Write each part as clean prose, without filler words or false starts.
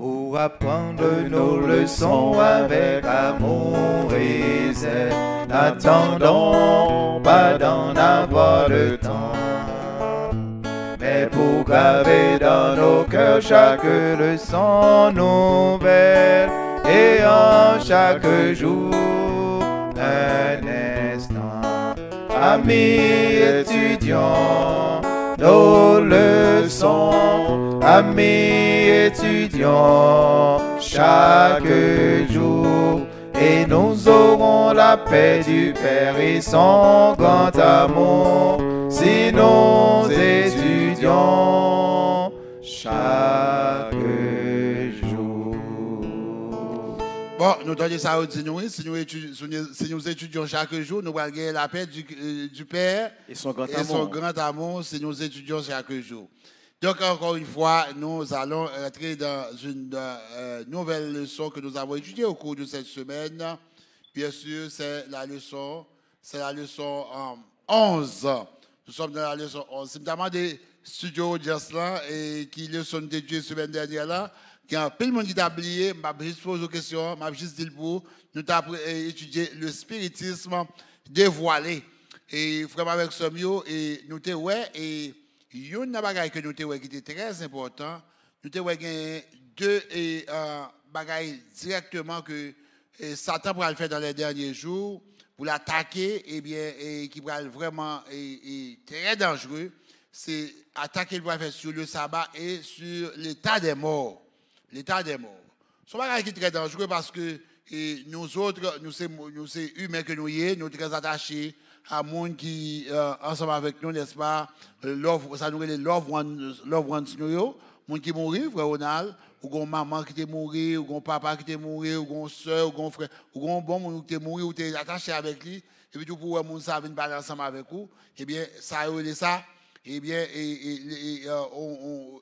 pour apprendre nos leçons avec amour et zèle. N'attendons pas d'en avoir le temps, mais pour graver dans nos cœurs chaque leçon nouvelle et en chaque jour un instant. Amis étudiants, nos leçons, amis étudiants, chaque jour, et nous aurons la paix du Père et son grand amour, si nous étudions chaque jour. Bon, nous donnons ça au dit nous, si nous étudions chaque jour, nous allons gagner la paix du Père Et son grand amour si nous étudions chaque jour. Donc, encore une fois, nous allons entrer dans une nouvelle leçon que nous avons étudiée au cours de cette semaine. Bien sûr, c'est la leçon 11. Nous sommes dans la leçon 11. C'est notamment des studios audience là et qui leçon dédiée la semaine dernière là. Il y a plein de monde qui t'a oublié, je vais juste poser une question, je vais juste dire pour nous étudier le spiritisme dévoilé. Et vraiment avec ce mieux, et nous te ouais, et il y a une bagaille que nous te ouais qui était très important. Nous te ouais deux bagailles directement que Satan pourra le faire dans les derniers jours pour l'attaquer, et qui pourra vraiment très dangereux. C'est attaquer le faire sur le sabbat et sur l'état des morts. L'état des morts. C'est un bagage qui est très dangereux parce que nous autres, nous sommes humains que nous y sommes, nous sommes très attachés à monde qui, ensemble avec nous, n'est-ce pas, ça nous les love ones nous, monde qui mourit, frère Ronald, ou gon maman qui est mourir, ou gon papa qui est mourir, ou gon soeur, ou gon frère, ou gon bon monde qui est mourir, ou tu es attaché avec lui, et puis tout pour monde ça venir parler ensemble avec vous, eh bien, ça est ça, eh bien,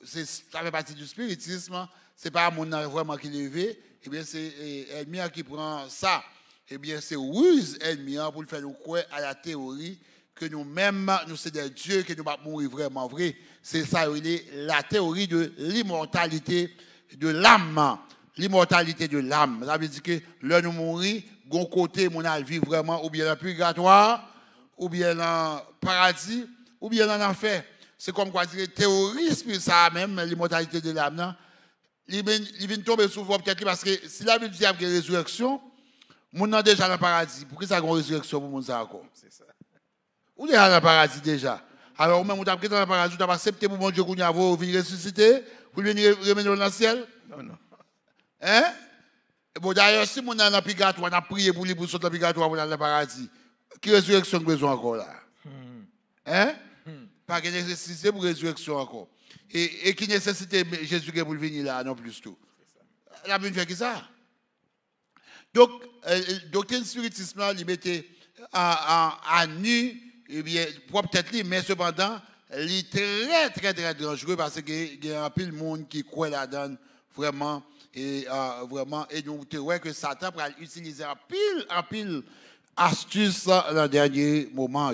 ça fait partie du spiritisme. C'est pas mon vraiment qui levé, eh bien c'est ennemi qui prend ça, eh bien c'est ruse ennemi pour le faire nous croire à la théorie que nous-mêmes nous c'est des dieux que nous pas mourir vraiment vrai. C'est ça la théorie de l'immortalité de l'âme, l'immortalité de l'âme. Ça veut dire que là nous mourir, gon côté mon âme vivre vraiment ou bien dans le purgatoire, ou bien dans le paradis, ou bien dans l'enfer. C'est comme quoi dire théorie ça même l'immortalité de l'âme non? Il vient tomber sous vous peut-être parce que si la Bible dit qu'il y a une résurrection, moun nan déjà dans le paradis. Pourquoi ça a une résurrection pour moun ça encore? C'est ça. Ou déjà dans le paradis déjà. Alors même vous avez dans le paradis, vous avez accepté pour mon Dieu qu'on y a venir ressusciter, pour venir remettre dans le ciel? Non. Hein? Bon d'ailleurs si moun dans le purgatoire, on a prié pour lui pour sortir dans le purgatoire pour aller dans le paradis. Qui résurrection besoin encore là? Hein? Pas de nécessité pour résurrection encore. Et qui nécessite Jésus pour venir là, non plus tout. La Bible fait que ça. Donc, doctrine spiritisme, il mettait à nu, eh bien, peut-être lui, mais cependant, il est très, très, très dangereux parce qu'il y a un peu de monde qui croit là-dedans, vraiment, et nous trouvons que Satan va utiliser un pile astuce dans le dernier moment.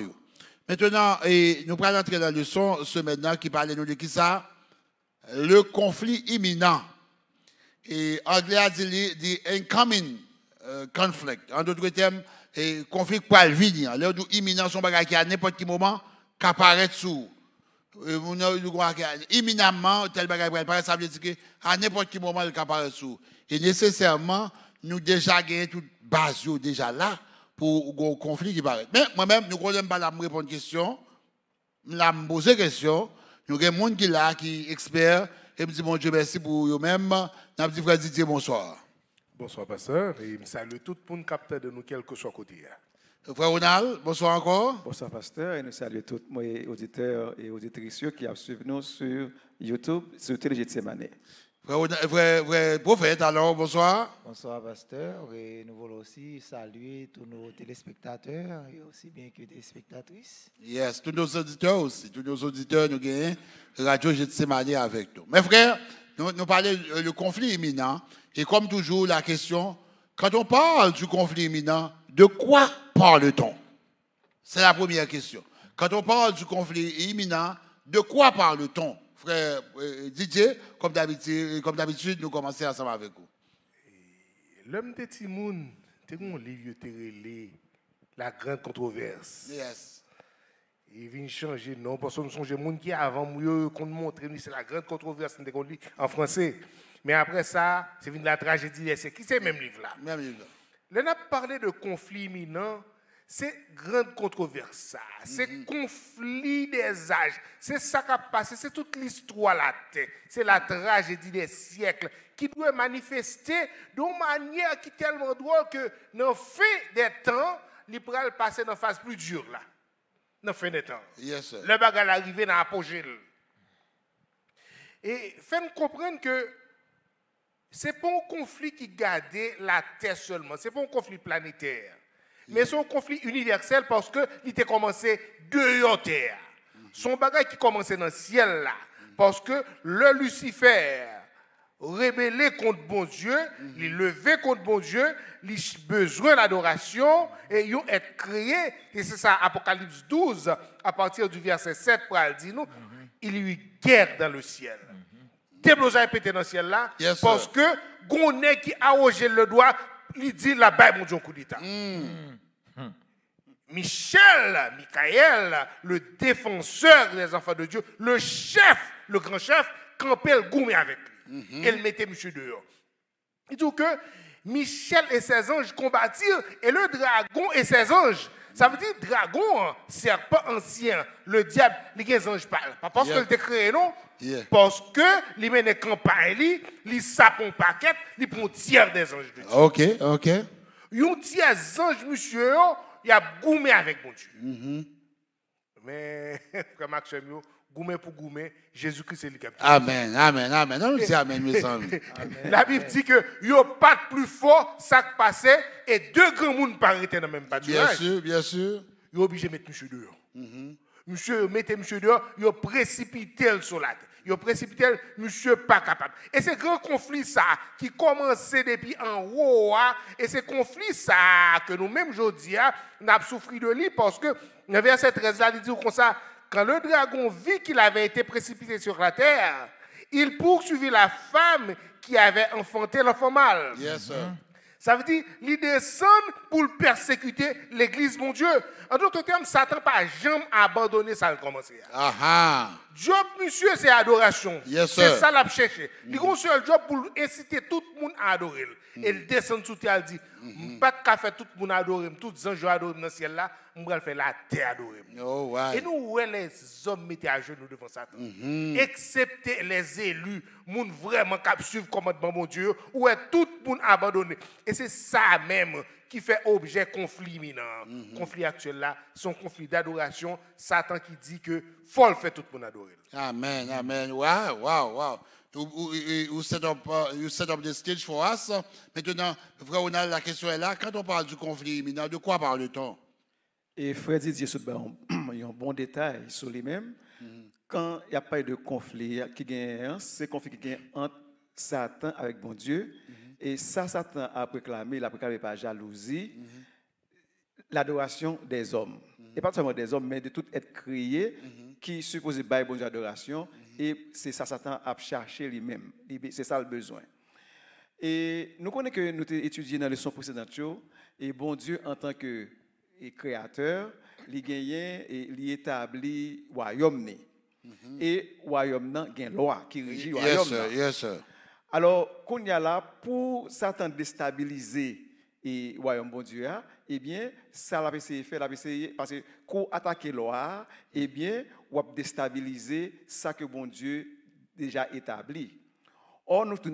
Maintenant, nous allons entrer dans la leçon ce maintenant qui parle de qui ça? Le conflit imminent. Et anglais a dit the incoming conflict. En d'autres termes, conflit pour le venir. L'heure d'où imminent son bagage qui à n'importe quel moment qu'apparaît sous. Imminemment, tel bagage pour apparaître, ça veut dire qu'à n'importe quel moment il apparaît sous. Et nécessairement, nous déjà gagnons toute base déjà là. Pour un conflit qui paraît. Mais moi-même, nous ne connaissons pas la répondre à une question. La me poser une question. Nous avons des gens qui là, qui expert. Et me dit, mon Dieu, merci pour eux-mêmes. Nous dit, frère Didier, bonsoir. Bonsoir, pasteur. Et je salue tout le monde capteur de nous, quel que soit côté. Frère Ronald, bonsoir encore. Bonsoir, pasteur. Et nous saluons tous les auditeurs et auditrices qui suivent nous sur YouTube, sur Télégetsemane. Frère prophète, alors, bonsoir. Bonsoir, pasteur. Et nous voulons aussi saluer tous nos téléspectateurs et aussi bien que des spectatrices. Yes, tous nos auditeurs aussi. Tous nos auditeurs, nous gagnons Radio Getsemane avec nous. Mes frères, nous parlons du conflit imminent. Et comme toujours, la question, quand on parle du conflit imminent, de quoi parle-t-on? C'est la première question. Quand on parle du conflit imminent, de quoi parle-t-on, frère DJ, comme d'habitude, nous commençons ensemble avec vous. L'homme de Timoun, c'est mon livre télé, la grande controverse. Yes. Il vient changer non parce que nous sommes des gens qui avant mieux qu'on montre c'est la grande controverse qu'on lit en français. Mais après ça, c'est de la tragédie. C'est qui c'est même livre là? Même livre. Là, on a parlé de conflit imminent. C'est grande controverse ça. C'est conflit des âges. C'est ça qui a passé. C'est toute l'histoire là. C'est la tragédie des siècles qui doit manifester d'une manière qui est tellement drôle que dans le fin des temps, il pourra passer dans la phase plus dure là. Dans la fin des temps. Yes, sir. Le bagage arrivé dans l'apogée. Et fait-nous comprendre que ce n'est pas un conflit qui garde la Terre seulement. Ce n'est pas un conflit planétaire. Mais c'est un conflit universel parce qu'il était commencé dehors Terre. Son bagage qui commençait dans le ciel là. Parce que le Lucifer rébellé contre bon Dieu, il levé contre bon Dieu, il a besoin d'adoration et il est créé. Et c'est ça, Apocalypse 12, à partir du verset 7, pour le dire nous, il y a eu guerre dans le ciel. Déblosa est pété dans le ciel là, Yes, parce sir. que Gonnet qui a arrogé le doigt, il dit là-bas, mon Dieu, coup d'État. Michael, le défenseur des enfants de Dieu, le chef, le grand chef, campait le gourmet avec lui. Et il mettait monsieur dehors. Il dit que Michel et ses anges combattirent et le dragon et ses anges. Ça veut dire dragon, serpent ancien, le diable, les anges parlent. Pas parce Yeah. qu'il était créé, non? Yeah. Parce que il mène campagne, il sape un paquet, il prend tiers des anges de Dieu. OK, OK. Un tiers des anges, monsieur, il a gourmet avec mon Dieu. Mais, frère Maxime, gourmet pour gourmet, Jésus-Christ c'est le capitaine. Amen, amen, amen. Non, c'est amen, mes amis. La Bible dit que il n'y a pas de plus fort, ça qui passait, et deux grands monde paraissent dans le même Bien pâturage. sûr, bien sûr. Il est obligé de mettre monsieur dehors. Monsieur, mettez monsieur dehors, il a précipité sur la terre. Il a précipité, monsieur pas capable. Et c'est grand conflit ça, qui commençait depuis en haut, et c'est conflit ça, que nous-mêmes, aujourd'hui, nous avons souffert de lui, parce que, dans le verset 13 là, il dit comme ça, quand le dragon vit qu'il avait été précipité sur la terre, il poursuivit la femme qui avait enfanté l'enfant mâle. Yes, sir. Ça veut dire, il descend pour persécuter l'église, mon Dieu. En d'autres termes, Satan n'a pas jamais abandonné ça, le commencer. Aha. Job, monsieur, c'est adoration. Yes, c'est sir. ça l'a cherché. Il a un seul job pour inciter tout le monde à adorer. Et il descend sous terre, il dit, pas de café, tout le monde adorer, tous les anges adorer dans le ciel là, on va faire la terre adorer. Oh, ouais. Et nous, ouais, les hommes mettaient à genoux devant Satan. Excepté les élus, moun vraiment qui suivent le commandement de mon Dieu, où est tout le monde abandonné. Et c'est ça même qui fait objet conflit imminent. Conflit actuel là, son conflit d'adoration, Satan qui dit que faut le faire tout le monde adorer. Amen, amen. Wow, wow, wow. You set up the stage for us. Maintenant, frère Ronald, la question est là. Quand on parle du conflit imminent, de quoi parle-t-on? Et frère Didier il y a un bon détail sur lui-même. Quand il n'y a pas eu de conflit qui gagne, c'est conflit qui gagne entre Satan avec bon Dieu. Et ça, Satan a proclamé, il a proclamé par jalousie, l'adoration des hommes. Et pas seulement des hommes, mais de tout être créé qui suppose bailler bon Dieu adoration. Et c'est ça, Satan a cherché lui-même. C'est ça le besoin. Et nous connaissons que nous avons étudié dans la leçon précédente, et bon Dieu, en tant que créateur, il gagne et il établit le royaume. Et le royaume a une loi qui régit le royaume. Yes, sir. Yes, sir. Alors, qu'on y a là, pour Satan déstabiliser le royaume bon Dieu, eh bien, ça l'a essayé de faire, parce que quand attaquer la loi, eh bien, on va déstabiliser ça que bon Dieu déjà établi. Or, nous tout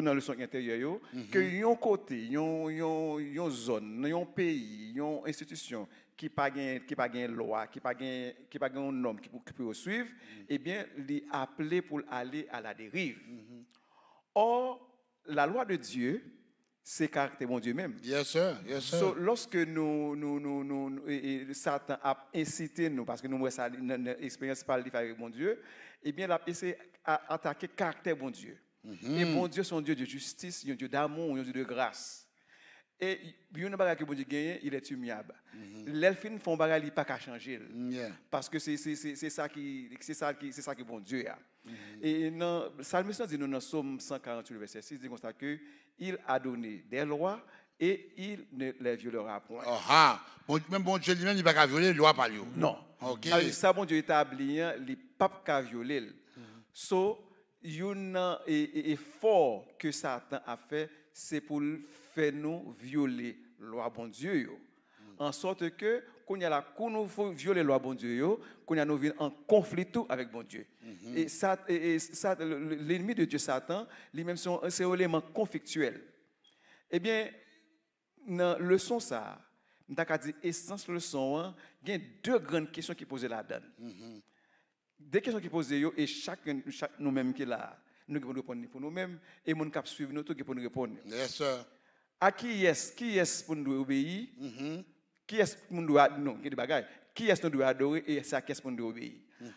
dans le son intérieur, que yon côté, yon zone, yon pays, yon institution qui pas gain loi, qui pas gain un homme qui peut suivre, eh bien, il appelé pour aller à la dérive. Or, la loi de Dieu, c'est caractère bon Dieu même. Yes, sir. Yes, sir. So, lorsque Satan a incité nous, parce que nous avons une expérience par avec mon Dieu, eh bien, il a essayé d'attaquer le caractère bon Dieu. Et bon Dieu, c'est un Dieu de justice, un Dieu d'amour, un Dieu de grâce. Et il y a un bagage que bon Dieu gagne, il est humiliable. L'elfine font bagage il pas qu'à changer. Parce que c'est ça qui bon Dieu a. Et dans Psalmiste dit nous dans Somme 148 verset 6 dit comme ça que il a donné des lois et il ne les violera point. Même bon Dieu lui-même il pas qu'à violer loi par lui. Non. OK. Ça bon Dieu établi, il pas qu'à violer. So un effort que Satan a fait, c'est pour faire nous violer la loi bon Dieu. En sorte que, quand nous violer la loi bon Dieu, quand nous venons en conflit tout avec bon Dieu. Et l'ennemi de Dieu, Satan, lui-même, c'est un élément conflictuel. Eh bien, dans la leçon, ça, nous avons dit, essence leçon, il y a deux grandes questions qui posent là-dedans. Des questions qui posent et chaque nous-mêmes qui est là, nous devons répondre pour nous-mêmes et mon cap suivre nous tout pour nous répondre. Yes sir. À qui est pour nous obéir? Qui est pour nous non, qui des bagages. Qui est nous doit adorer et c'est à qui est pour nous obéir.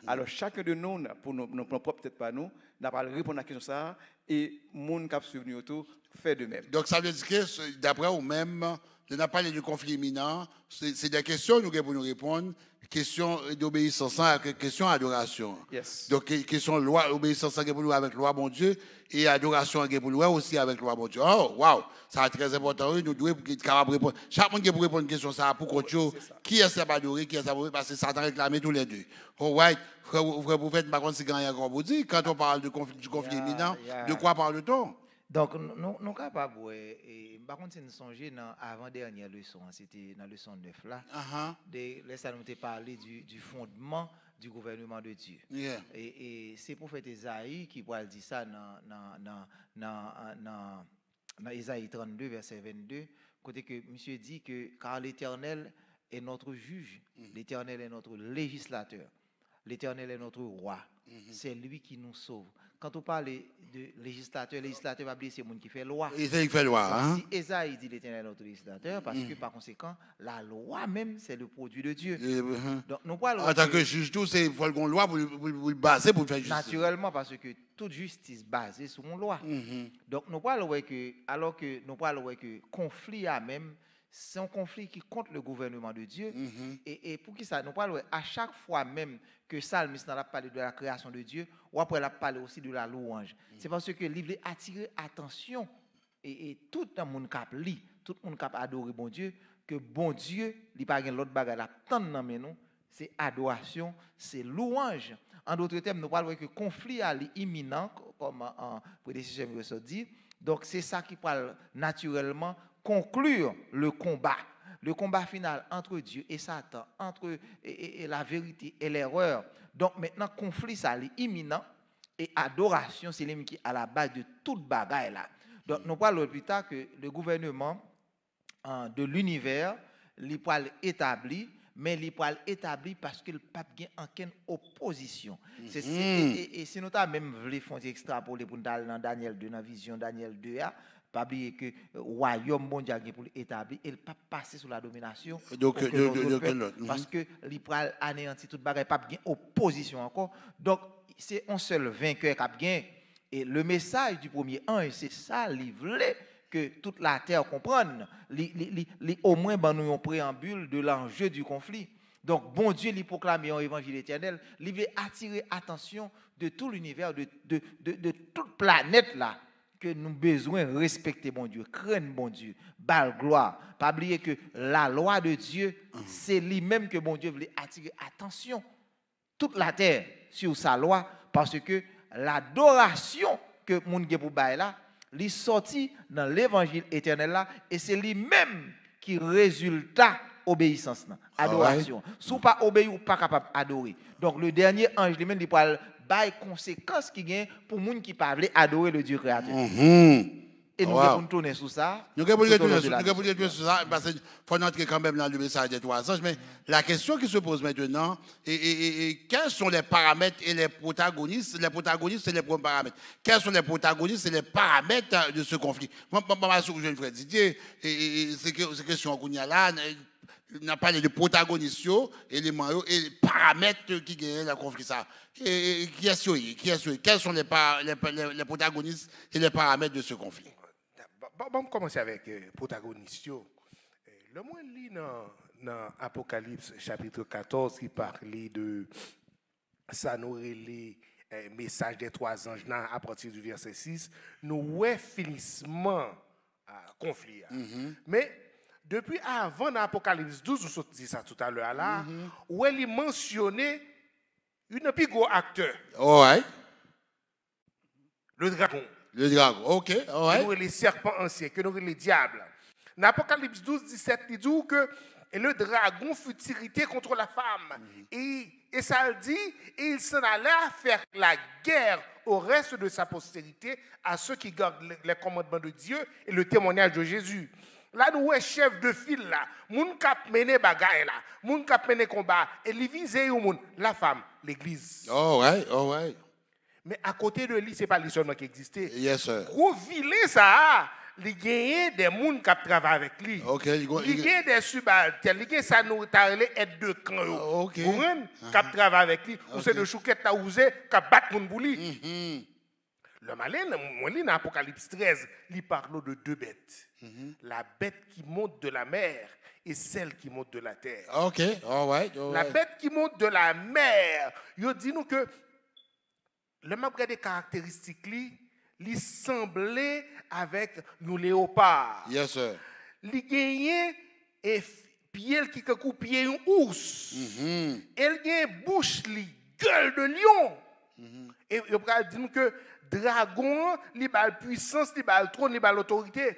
Alors chacun de nous pour nos propres peut-être pas nous, n'a pas répondre à la question ça et mon cap suivre nous tout fait de même. Donc ça veut dire que d'après vous même on n'a pas parlé de conflit imminent, c'est des questions nous pour nous répondre. Question d'obéissance, question d'adoration. Yes. Donc, question de loi, obéissance pour nous avec loi, bon Dieu, et adoration pour nous aussi avec loi, bon Dieu. Oh, wow, ça c'est très important. Nous devons répondre. Chaque monde qui peut répondre à une question, ça pour contre qui est-ce qui va adorer, qui est-ce qui va adorer, parce que Satan réclame tous les deux. Oh, right, vous faites ma contre vous dit, quand on parle de du conflit imminent, de quoi parle-t-on? Donc, nous sommes capables, par contre, si nous songeons dans l'avant-dernière leçon, c'était dans la leçon 9 là, nous avons parlé du fondement du gouvernement de Dieu. Yeah. Et c'est le prophète Isaïe qui va dire ça dans Isaïe 32, verset 22, côté que monsieur dit que car l'Éternel est notre juge, l'Éternel est notre législateur, l'Éternel est notre roi, c'est lui qui nous sauve. Quand on parle de législateur va dire c'est le monde qui fait loi. Il fait loi. Hein? Si Esaïe dit l'Éternel est notre législateur, parce que par conséquent, la loi même, c'est le produit de Dieu. Donc, nous parlons en tant que juge, tout, c'est il faut une loi pour le baser pour faire justice. Naturellement, parce que toute justice basée sur une loi. Donc, nous parlons que, alors que nous parlons que conflit à même, c'est un conflit qui contre le gouvernement de Dieu. Et pour qui ça? Nous parlons à chaque fois même que Psalmiste a parlé de la création de Dieu, ou après il a parlé aussi de la louange. C'est parce que le livre a attiré attention et tout le monde qui lit, tout le monde qui adore bon Dieu, que bon Dieu, il n'y a pas l'autre bagage là, tant dans nous, c'est adoration, c'est louange. En d'autres termes, nous parlons que le conflit est imminent, comme en prédécesseur me dit. Donc c'est ça qui parle naturellement conclure le combat final entre Dieu et Satan, entre la vérité et l'erreur. Donc maintenant, conflit, ça est imminent et adoration, c'est lui qui est à la base de toute bagaille là. Donc nous parlons plus tard que le gouvernement de l'univers, il peut établi, mais il peut établi parce que le pape n'a aucune opposition. Et si nous avons même voulu faire extrapoler pour dans Daniel 2, dans la vision Daniel 2, pas oublier que le royaume mondial pour établir et il pas passer sous la domination parce que il va anéantir toute bagaille, pas gain opposition encore. Donc c'est un seul vainqueur qui a gagné et le message du premier ange c'est ça, il voulait que toute la terre comprenne, au moins ben nous un préambule de l'enjeu du conflit. Donc bon Dieu lui proclame un évangile éternel, il veut attirer attention de tout l'univers, de toute planète là. Que nous besoin respecter bon Dieu, craindre bon Dieu, bal gloire. Pas oublier que la loi de Dieu, c'est lui-même que bon Dieu voulait attirer attention toute la terre sur sa loi parce que l'adoration que moun gen pou bay là, li sorti dans l'évangile éternel là et c'est lui-même qui résultat obéissance là, adoration. Si ou pas obéir ou pas capable adorer. Donc le dernier ange lui-même il parle bail conséquences qui gagne pour moun qui pas veut adorer le Dieu créateur. Et nous devons tourner sur ça. Nous devons tourner sur ça parce qu'il faut entrer quand même dans le message des trois anges. Mais la question qui se pose maintenant, quels sont les paramètres et les protagonistes? Les protagonistes, c'est les premiers paramètres. Quels sont les protagonistes et les paramètres de ce conflit? Moi, je vais frère Didier, c'est question qu'on y a là. On a parlé de protagonistes, éléments et paramètres qui gagnent le conflit. Qui est-ce? Quels sont les protagonistes et les paramètres de ce conflit? On commencer avec le protagoniste. Le moins lit dans Apocalypse chapitre 14 qui parlait de ça nous les messages des 3 anges à partir du verset 6, nous ouais finissement conflit. Mais depuis avant dans Apocalypse 12, nous avons dit ça tout à l'heure là, où il mentionnait un plus gros acteur. All right. Le dragon. Le dragon. OK. All right. Que nous les serpents anciens, que nous les diables. Dans Apocalypse 12, 17, il dit que le dragon fut irrité contre la femme. Et ça le dit, et il s'en allait faire la guerre au reste de sa postérité, à ceux qui gardent les commandements de Dieu et le témoignage de Jésus. Là, nous sommes chef de file là, moun kap mené bagaille là, moun kap mené combat, et il vise la femme, l'église. All right. All right. Mais à côté de lui, ce n'est pas lui seulement qui existait. Yes, sir. Gros vilain ça, il gagne des gens qui travaillent avec lui. OK. Il gagne des subalternes, il gagne ça nous tarler aide de camp. OK. Vous comprenez? Qui travaillent avec lui, ou c'est de chouquette à oser, qui battent mon bouli. Le malin, moi, dans Apocalypse 13, il parle de 2 bêtes. La bête qui monte de la mer et celle qui monte de la terre. OK. All right. All La right. bête qui monte de la mer, il dit nous que le map des caractéristiques, il semblait avec nous léopards. Yes, sir. Il gagnait et pied qui coupe pied un ours. Elle gagne bouche li gueule de lion. Et il va dire que dragon, il a la puissance, il a le trône, il a l'autorité.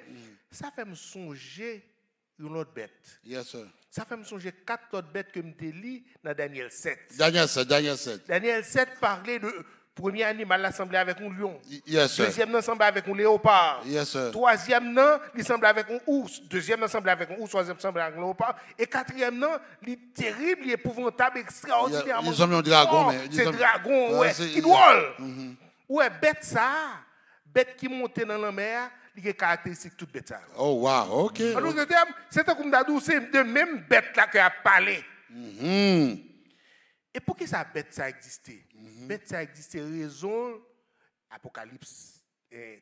Ça fait me songer une autre bête. Yes, sir. Ça fait me songer 4 autres bêtes que je lis dans Daniel 7. Daniel 7. Daniel 7. Daniel 7 parlait de premier animal assemblé avec un lion. Yes, sir. Deuxième assemblé avec un léopard. Yes, sir. Troisième, il semblait avec un ours. Deuxième assemblé avec un ours. Troisième assemblé avec un léopard. Et quatrième, il est terrible, il est épouvantable, extraordinairement. Ils ont mis un dragon, mais. C'est dragon, ouais, qui drôle. Ouais, bête ça. Bête qui montait dans la mer, il a caractéristique toute bête ça. Oh, wow. OK. En d'autres termes, c'est comme d'adou, c'est de même bête là qui a parlé. Et pour que ça bête ça existait? Bête ça existait raison Apocalypse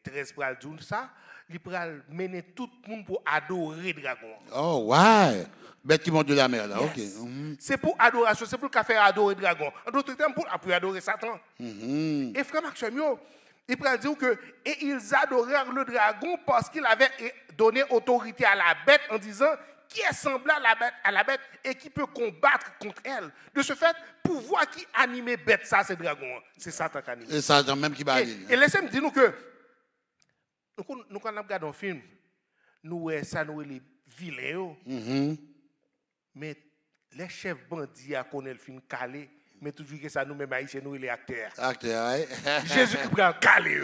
13 pour dire ça, il pral mener tout le monde pour adorer le dragon. Oh, ouais. Bête qui monte de la mer, là. Yes. OK. C'est pour adoration, c'est pour le faire adorer le dragon. En d'autres termes, pour adorer Satan. Et frère Maxime, il pral dire que et ils adorèrent le dragon parce qu'il avait donné autorité à la bête en disant qui est semblable à la bête et qui peut combattre contre elle. De ce fait, pouvoir qui anime bête, ça c'est dragon. C'est Satan qui anime. Et Satan même qui va aller. Et laissez-moi dire nous que nous quand on regarde un film, nous ça nous les vilains. Mais les chefs bandits à connaître le film calé, mais toujours que ça nous même haïtiens nous les acteurs. Acteur, ouais. Jésus qui prend calé.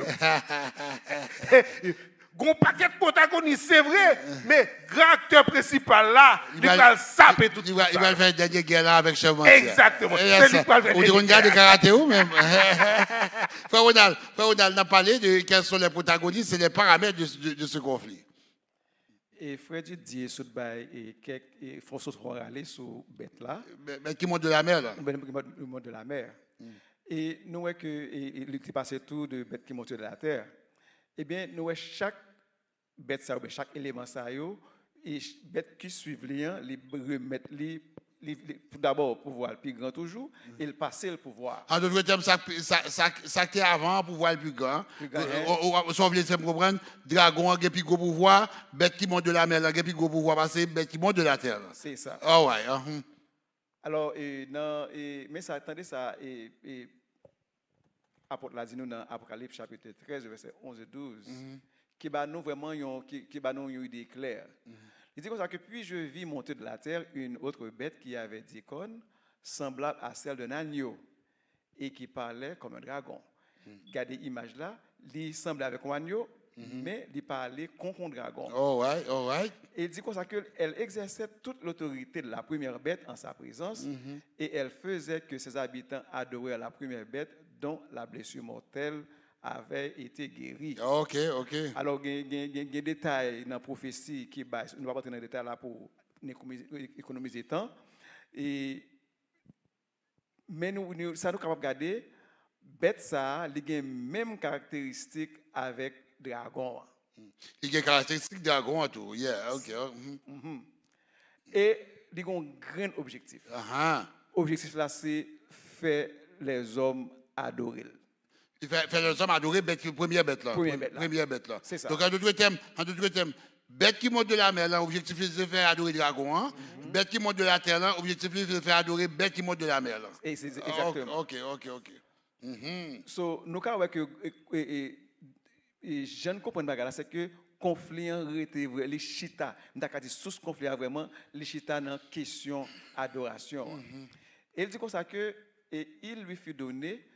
Gon paquet de protagonistes, c'est vrai, mais grand acteur principal là, il va le saper tout ça. Il va faire dernier guerre là avec chef bandit. Exactement. C'est lui qui va faire on dit qu'on garde des karaté ou même. Frère Ronald n'a parlé de quels sont les protagonistes et les paramètres de ce conflit. Et Freddy dit et quelques François va aller sur bête là. Mais qui monte de la mer là. Qui monte de la mer. Et nous voyons que il est passé tout de bêtes qui montent de la terre. Eh bien, nous voyons chaque bête ça, chaque élément ça yo, et bête qui suivent les remettre les d'abord pouvoir le plus grand toujours et le passer le pouvoir. En d'autres termes, ça qui est avant pouvoir le plus grand. Si on veut me comprendre, dragon a un plus gros pouvoir, bête qui monte de la mer a un plus gros pouvoir parce que bête qui monte de la terre. C'est ça. Oh ouais. Alors mais ça attendez ça apôtre l'a dit nous dans Apocalypse chapitre 13 verset 11 et 12 qui va nous vraiment qui va nous une idée claire. Il dit comme ça que puis je vis monter de la terre une autre bête qui avait 10 cornes semblable à celle d'un agneau et qui parlait comme un dragon. Regardez l'image là, il semblait avec un agneau mais il parlait comme un dragon. All right. Et il dit comme ça qu'elle exerçait toute l'autorité de la première bête en sa présence et elle faisait que ses habitants adoraient la première bête dont la blessure mortelle avait été guérie. OK. Alors, il y a des détails dans la prophétie qui base. Nous ne allons pas entrer dans les détails là pour économiser temps. Mais ça nous capable de garder bête ça, il y a les mêmes caractéristiques avec dragon. Il y a des caractéristiques dragon à tout. Yeah, ok. Et il y a un grand objectif. Objectif là, c'est faire les hommes adorer. Il fait les hommes adorer bête, première bête là. Première bête là. C'est ça. Donc, en d'autres termes, bête qui monte de la mer, là, objectif c'est de faire adorer dragon. Hein? Bête qui monte de la terre, là, objectif c'est de faire adorer bête qui monte de la mer. Là. Et c'est exactement. Ok. So, nous avons que je ne comprends pas, c'est que conflit en réalité vrai, les chita, nous dit sous conflit vraiment les chita dans question adoration. Et il dit comme ça que il lui fut donné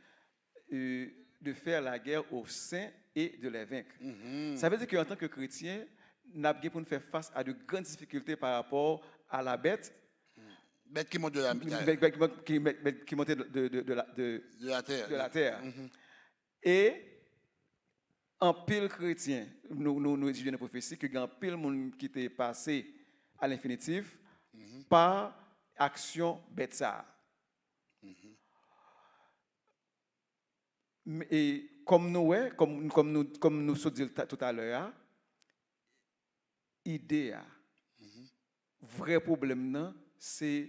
de faire la guerre aux saints et de les vaincre. Ça veut dire qu'en tant que chrétien, nous avons pour nous faire face à de grandes difficultés par rapport à la bête. Bête qui monte de la qui montait de la terre. Et en pile chrétien, nous étudions la prophétie que grand pile monde qui était passé à l'infinitif par action bête ça. Et comme nous sommes dit tout à l'heure, idée, vrai problème c'est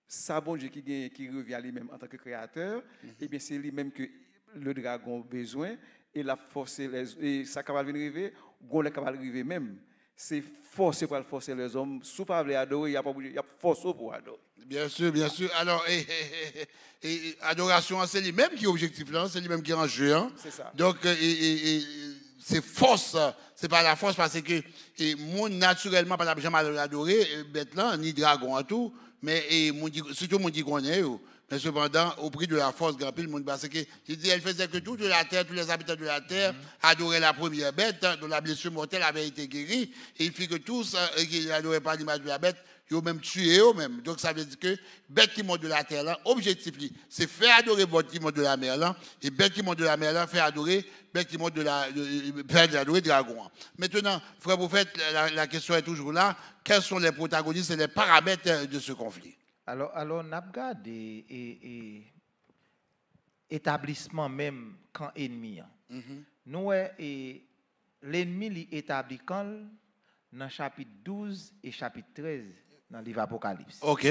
ça bon Dieu qui revient à lui-même en tant que créateur, et bien c'est lui-même que le dragon a besoin et la force et ça capable venir arriver, gon le capable arriver même. C'est forcé pour forcer les hommes, sous pas adorer, il y a force pour adorer. Bien sûr. Alors, adoration, c'est lui-même qui est objectif là, c'est lui-même qui est en jeu. Hein? C'est ça. Donc, c'est force, c'est pas la force parce que moi, naturellement, pas jamais adorer, bête là, ni dragon à tout, mais surtout mon dit qu'on est. Mais cependant, au prix de la force, grand pile, parce que il dit, elle faisait que tout de la terre, tous les habitants de la terre adoraient la première bête, dont la blessure mortelle avait été guérie. Et il fit que tous qui n'adoraient pas l'image de la bête, ils ont même tué eux-mêmes. Donc ça veut dire que bête qui monte de la terre, là, objectif, c'est faire adorer bête qui monte de la mer, là, et bête qui monte de la mer, là, faire adorer bête qui monte de la faire adorer dragon. Maintenant, frère prophète, la question est toujours là. Quels sont les protagonistes et les paramètres de ce conflit? Alors, n'a pas gardé établissement même quand ennemi. Nous, l'ennemi établi quand dans chapitre 12 et chapitre 13 dans le livre Apocalypse. Ok,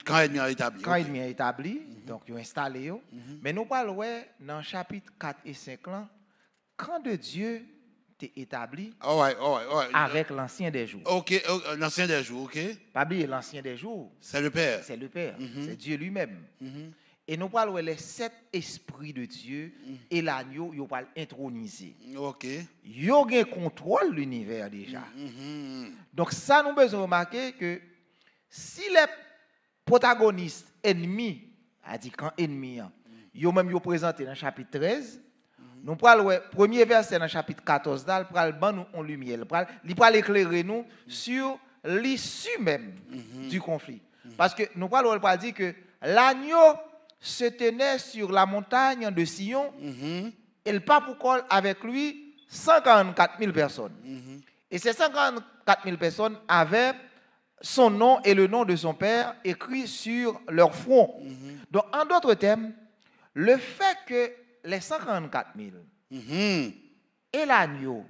quand ennemi est établi. Quand ennemi est établi, donc ils ont installé. Mais nous parlons dans chapitre 4 et 5 là, quand de Dieu t'est établi avec l'ancien des jours. Ok, l'ancien des jours, ok. Pas oublier l'ancien des jours. C'est le Père. C'est le Père, c'est Dieu lui-même. Et nous parlons les 7 esprits de Dieu et l'agneau, ils parlent intronisé. Ok. Ils ont contrôle l'univers déjà. Donc ça, nous besoin remarquer que si les protagonistes ennemis, a dit quand ennemis, ils ont même présenté dans le chapitre 13, nous parlons premier verset dans le chapitre 14, là, il parle nous en lumière, il parle éclairer nous sur l'issue même du conflit. Parce que nous parlons, il dire que l'agneau se tenait sur la montagne de Sion et le pape colle avec lui 144 000 personnes. Et ces 144 000 personnes avaient son nom et le nom de son père écrits sur leur front. Donc, en d'autres termes, le fait que les 144 000 et l'agneau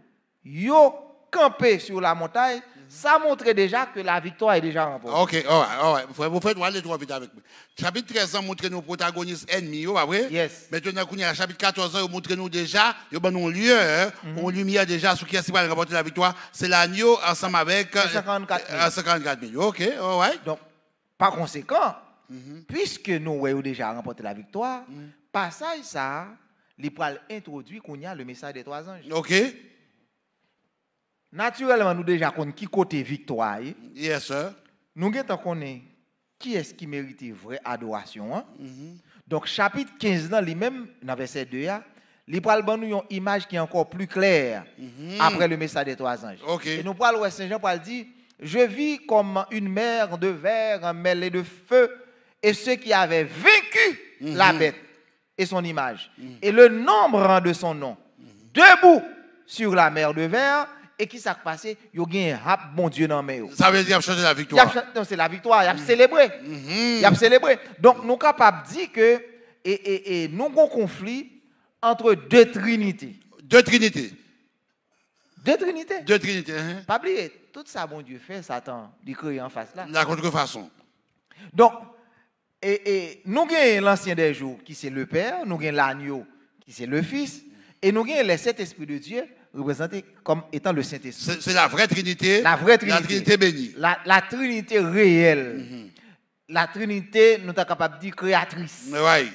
yo campé sur la montagne, ça montrait déjà que la victoire est déjà remportée. Ok, all right. Vous faites aller trop vite avec moi. Chapitre 13 ans montre nos protagonistes ennemis, vrai? Yes. Maintenant, quand il y a chapitre 14 ans, montre nous déjà, il y a un lieu, on lumière déjà sur qui est-ce qui va remporter la victoire, c'est l'agneau ensemble avec 54 000. Ok, all right. Donc, par conséquent, puisque nous avons déjà remporté la victoire, passage ça, il va introduire qu'on y a le message des 3 anges. Ok. Naturellement, nous déjà connaissons qui côté victoire. Yes, sir. Nous connaissons qui est-ce qui mérite vraie adoration. Hein? Donc, chapitre 15, dans lui-même, dans verset 2, il parle de nous une image qui est encore plus claire après le message des 3 anges. Okay. Et nous parlons, Saint Jean parle dit, je vis comme une mer de verre mêlée de feu, et ceux qui avaient vaincu la bête et son image, et le nombre de son nom, debout sur la mer de verre, et qui s'est passé, il y a un bon Dieu dans mes. Ça veut dire qu'il a chanté la victoire. Non, c'est la victoire, il a célébré. Il a célébré. Donc, nous sommes capables de dire que nous avons un conflit entre deux trinités. Deux trinités. Deux trinités. Deux trinités. Hein? Pas oublier, tout ça, bon Dieu fait, Satan, il crée en face là. La contrefaçon. Donc, et nous avons l'ancien des jours, qui c'est le Père, nous avons l'agneau, qui c'est le Fils, et nous avons les sept esprits de Dieu, représentés comme étant le Saint-Esprit. C'est la vraie Trinité. La vraie Trinité. La Trinité bénie. La Trinité réelle. La Trinité, nous sommes capables de dire créatrice. Oui.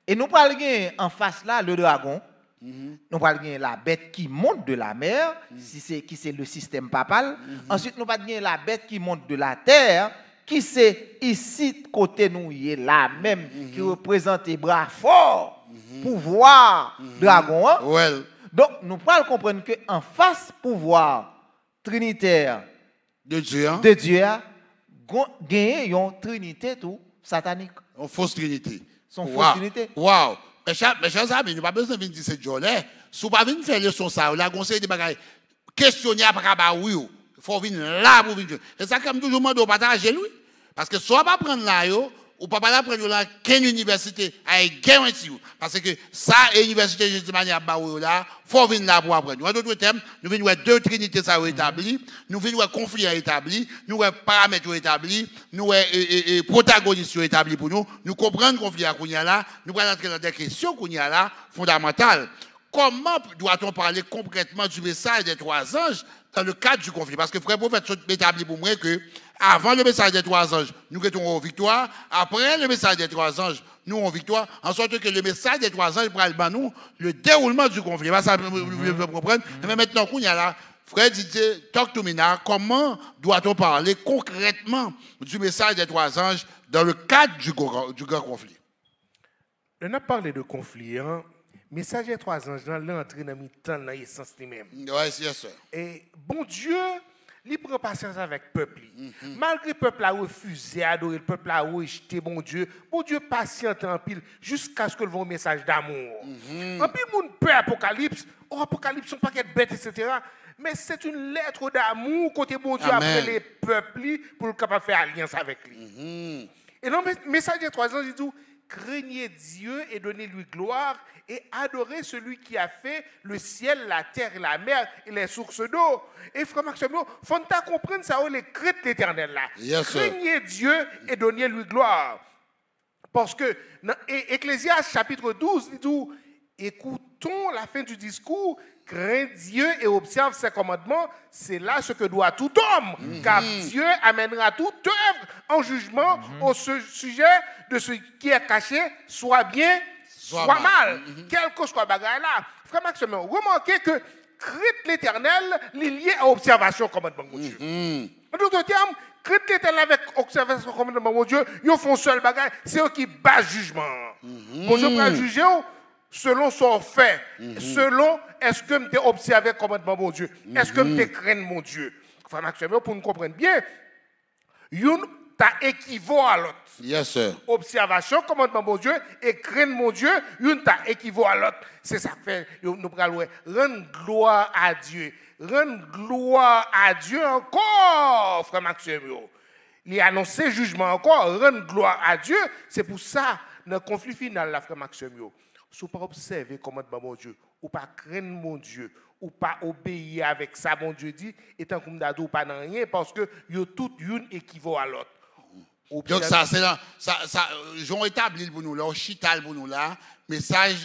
Et nous parlons en face là, le dragon. Nous parlons la bête qui monte de la mer, qui c'est le système papal. Ensuite, nous parlons la bête qui monte de la terre, qui c'est ici, côté nous, il est là même, qui représente les bras forts, pouvoir, dragon. Hein? Well. Donc, nous pouvons comprendre qu'en face pouvoir trinitaire De Dieu. Hein? de Dieu, il y a une trinité tout satanique. Une fausse Trinité. Son fausse trinité. Wow. Mes chers amis, nous n'avons pas besoin de venir cette journée. Si vous ne pouvez pas faire leçon ça, la conseil des bagages, questionner après oui, il faut venir là pour venir. Et ça, comme toujours, je dois partager lui. Parce que soit pas prendre là, ou pas là prendre là, quelle université a garanti. Parce que ça, l'université de manière là, il faut venir là pour apprendre. En d'autres termes, nous venons deux trinités ça établies, nous venons conflits établis, nous paramètres établis, nous protagonistes établis pour nous, nous comprenons le conflit qu'on y a là, nous allons entrer dans des questions qu'on y a là, fondamentales. Comment doit-on parler concrètement du message des trois anges dans le cadre du conflit? Parce que frère prophète établit pour moi que avant le message des trois anges, nous étions en victoire. Après le message des trois anges, nous en victoire. En sorte que le message des trois anges prend nous le déroulement du conflit. Ça, vous comprenez? Mais maintenant, qu'on y a là, frère Didier, talk to me now. Comment doit-on parler concrètement du message des trois anges dans le cadre du grand conflit? On a parlé de conflit, hein? Message des trois anges, l'entrée dans l'essence lui-même. Oui, yes, sir. Et bon Dieu, il prend patience avec le peuple. Malgré le peuple a refusé, adoré, le peuple a rejeté bon Dieu patiente en pile jusqu'à ce que le message d'amour. En pile, mon peu Apocalypse, Apocalypse, son paquet de bêtes, etc. Mais c'est une lettre d'amour côté bon Dieu après les peuples pour le capable de faire alliance avec lui. Et dans le message des trois anges, il dit craignez Dieu et donnez-lui gloire et adorez celui qui a fait le ciel, la terre, la mer et les sources d'eau. Et frère Maxime, il faut comprendre ça, les craintes l'éternel là. Yes, craignez Dieu et donnez-lui gloire. Parce que dans Ecclésiaste chapitre 12, il dit écoutons la fin du discours, crains Dieu et observe ses commandements, c'est là ce que doit tout homme, car Dieu amènera toute œuvre en jugement au sujet de ce qui est caché, soit bien, soit mal. Quel que soit le bagage là. Frère Maxime, remarquez que crainte l'éternel est lié à observation commandement de Dieu. En d'autres termes, crainte l'éternel avec observation commandement de Dieu, ils font seul bagage, c'est eux qui battent jugement. Bon Dieu va juger selon son fait, selon est-ce que tu as observé le commandement de mon Dieu, est-ce que tu crains mon Dieu. Frère Maxime, pour nous comprendre bien, une t'a équivaut à l'autre. Yes, sir. Observation, commandement mon Dieu, et craindre mon Dieu, une t'a équivaut à l'autre. C'est ça que fait, nous parlons, rendre gloire à Dieu. Rendre gloire à Dieu encore, frère Maxime. Il a annoncé jugement encore, rendre gloire à Dieu. C'est pour ça, dans le conflit final, là, frère Maxime, si vous ne pas observer le commandement mon Dieu, ou pas craindre mon Dieu, ou pas obéir avec ça, mon Dieu dit, étant comme d'ado, pas dans rien, parce que vous tout une équivaut à l'autre. Donc ça, c'est là, ça, j'en établi pour nous là, on chital pour nous là, message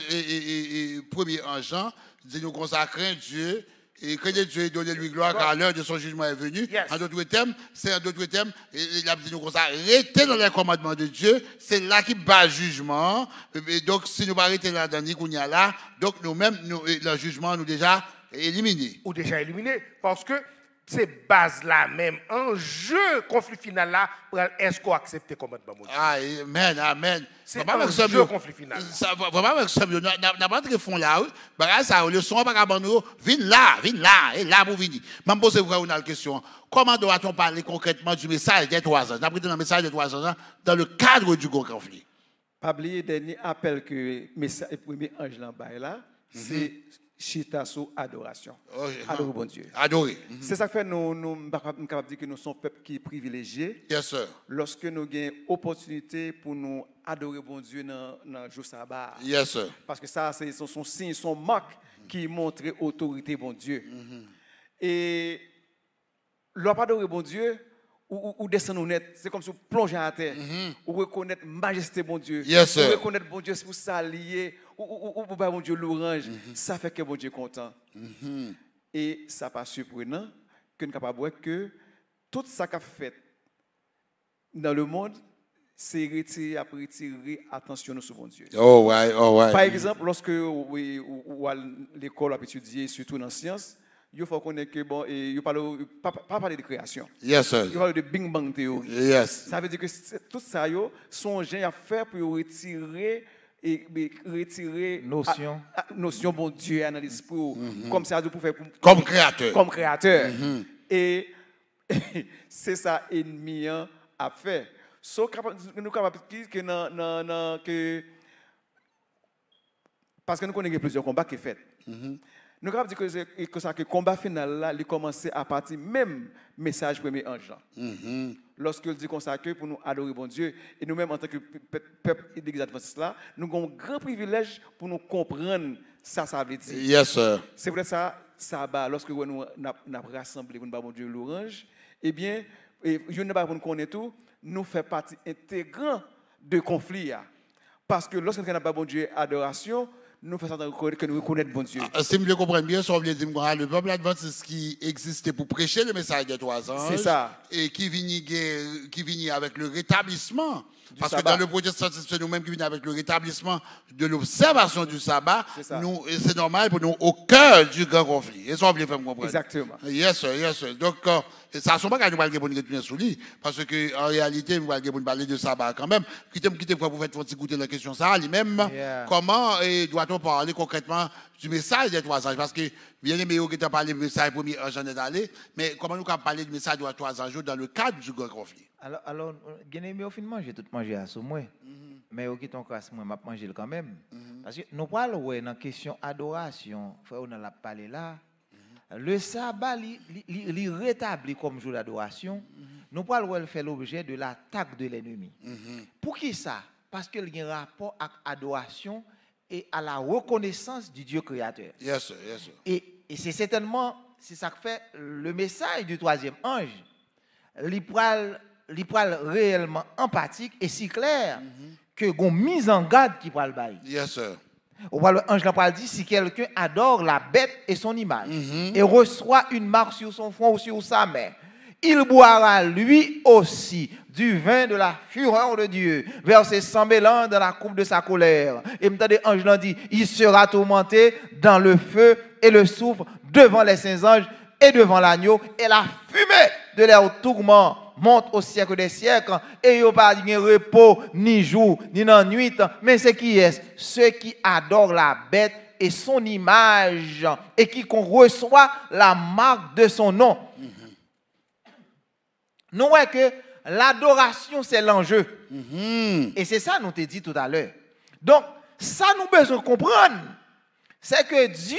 premier en Jean, dit nous consacrer Dieu, et que Dieu et donner-lui gloire car l'heure de son jugement est venue. Yes. En d'autres termes, il a dit nous consacrer, rester dans les commandements de Dieu, c'est là qui bat jugement. Et donc si nous ne pas rester là dans Nikounia là, donc nous-mêmes, le jugement nous déjà éliminé. Ou déjà éliminé, parce que c'est base là même, enjeu conflit final là, pour est-ce qu'on accepte le commandement de Dieu. Amen, amen. C'est enjeu conflit final. Vraiment avec ça, n'a pas de fond là, ça le son pas abandonner, viens là, et là pour venir. Même poser vous une question. Comment doit-on parler concrètement du message des trois ans? D'après le message des trois ans dans le cadre du conflit. Pas oublier dernier appel que le premier ange là, c'est chita sous adoration. Adorer bon Dieu. Adorer. C'est ça que fait nous sommes capables de dire que nous sommes un peuple qui est privilégié. Yes, sir. Lorsque nous avons opportunité pour nous adorer bon Dieu dans le jour sabbat. Yes, sir. Parce que ça, c'est son signe, son marque qui montre autorité bon Dieu. Et l'on pas adorer bon Dieu ou descendre honnête, c'est comme si vous plongez à terre, ou reconnaître majesté bon Dieu, Yes, sir. ou reconnaître bon Dieu pour s'allier, ou pour bon Dieu l'orange, ça fait que bon Dieu est content. Et ça pas surprenant que nous sommes capables de voir que tout ça qu'a fait dans le monde, c'est retirer attention sur bon Dieu. Oh, ouais, oh, ouais. Par exemple, lorsque ou à l'école a étudié, surtout dans la science, il faut connaître que bon, il pas parler de création. Yes, sir. Il parle de Big Bang Theory. Yes. Ça veut dire que tout ça, sont gens à faire pour retirer notion bon Dieu dans l'esprit, comme ça pour faire Comme créateur. Comme créateur. Et c'est ça ennemi a fait. So, nous capables que parce que nous connaissons plusieurs combats qui sont faits. Nous sommes capables de dire que le combat final là, il commence à partir même message premier ange. Lorsque dit comme ça que pour nous adorer bon Dieu et nous-mêmes en tant que peuple d'église adventiste là, nous avons un grand privilège pour nous comprendre ça veut dire. Yes, sir. C'est vrai ça lorsque nous avons rassemblé pour nous bon Dieu l'orange, eh bien je ne pas pour nous connaître tout, nous fait partie intégrante de conflit. Parce que lorsque nous avons bon Dieu adoration, nous faisons que nous reconnaissons bon Dieu. Si je comprends bien, ça veut dire que le peuple adventiste qui existait pour prêcher le message des 3 anges, c'est ça. Et qui vient avec le rétablissement. Parce sabbat. Que dans le protestantisme, c'est nous-mêmes qui venons avec le rétablissement de l'observation du sabbat. C'est normal pour nous au cœur du grand conflit. Et ça, on veut faire comprendre. Exactement. Yes, sir, yes, sir. Donc, ça ne sont pas nous parler pour nous retourner sous lui. Parce qu'en réalité, nous allons parler de sabbat quand même. Quittez pour faire goûter la question ça, lui-même. Yeah. Comment doit-on parler concrètement du message des 3 anges? Parce que bien aimé, qui t'a parlé du message premier ange en est allé, mais comment nous pouvons parler du message des 3 anges dans le cadre du grand conflit? Alors, bien aimé, au final, j'ai tout mangé à ce moi. Mais au qui ton casse, moi, m'a mangé quand même. Parce que nous parlons dans la question adoration, on en a parlé là. Le sabbat, il rétablit comme jour d'adoration. Nous parlons de faire l'objet de l'attaque de l'ennemi. Pour qui ça? Parce qu'il y a un rapport avec l'adoration et à la reconnaissance du Dieu créateur. Yes, sir, yes, sir. Et c'est certainement, c'est ça que fait le message du 3e ange. Il parle réellement empathique et si clair que qu'on mise en garde qui parle bail. Yes, sir. L'ange parle dit si quelqu'un adore la bête et son image et reçoit une marque sur son front ou sur sa main, il boira lui aussi du vin de la fureur de Dieu, versé sans mélange dans la coupe de sa colère. Et m'entendez, ange l'a dit, il sera tourmenté dans le feu et le soufre devant les saints anges et devant l'agneau, et la fumée de leur tourment monte au siècle des siècles, et il n'y a pas de repos, ni jour, ni nuit, mais c'est qui est? Ceux qui adorent la bête et son image, et qui reçoit la marque de son nom. Nous voyons que l'adoration, c'est l'enjeu. Et c'est ça nous t'ai dit tout à l'heure. Donc, ça nous besoin comprendre, c'est que Dieu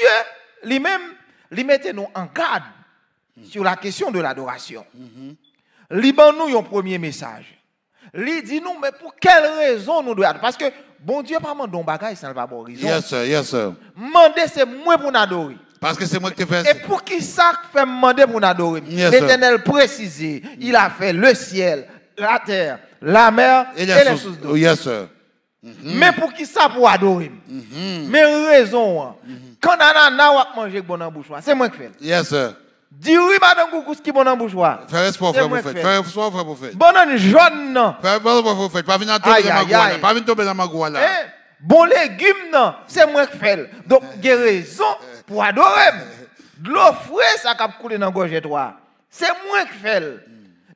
lui-même, lui mettait nous en garde sur la question de l'adoration. Liban nous un premier message. Il dit nous, mais pour quelle raison nous devons adorer? Parce que bon Dieu pas mandé un bagage sans pas bon raison. Yes, sir, yes, sir. Mandé c'est moi pour nous adorer. Parce que c'est moi qui te fais. Et pour qui ça fait demander pour nous adorer? Yes, L'Éternel précisé, il a fait le ciel, la terre, la mer et les sources d'eau. Yes, sir. Mais pour qui ça pour adorer? Mais raison, quand Anana va manger bon en bouche, c'est moi qui fais. Yes, sir. Dis oui, madame Koukous qui bon en bouche. Frère espoir, frère vous faites. Frère espoir, frère vous faites. Bon en jaune, non. Frère vous faites. Pas venir tomber dans ma goua. Pas venir tomber dans ma goua là. Bon légumes, non. C'est moi qui fais. Donc, il y a raison pour adorer. De l'eau fraîche, ça cap couler dans la gorge de toi. C'est moi qui fais.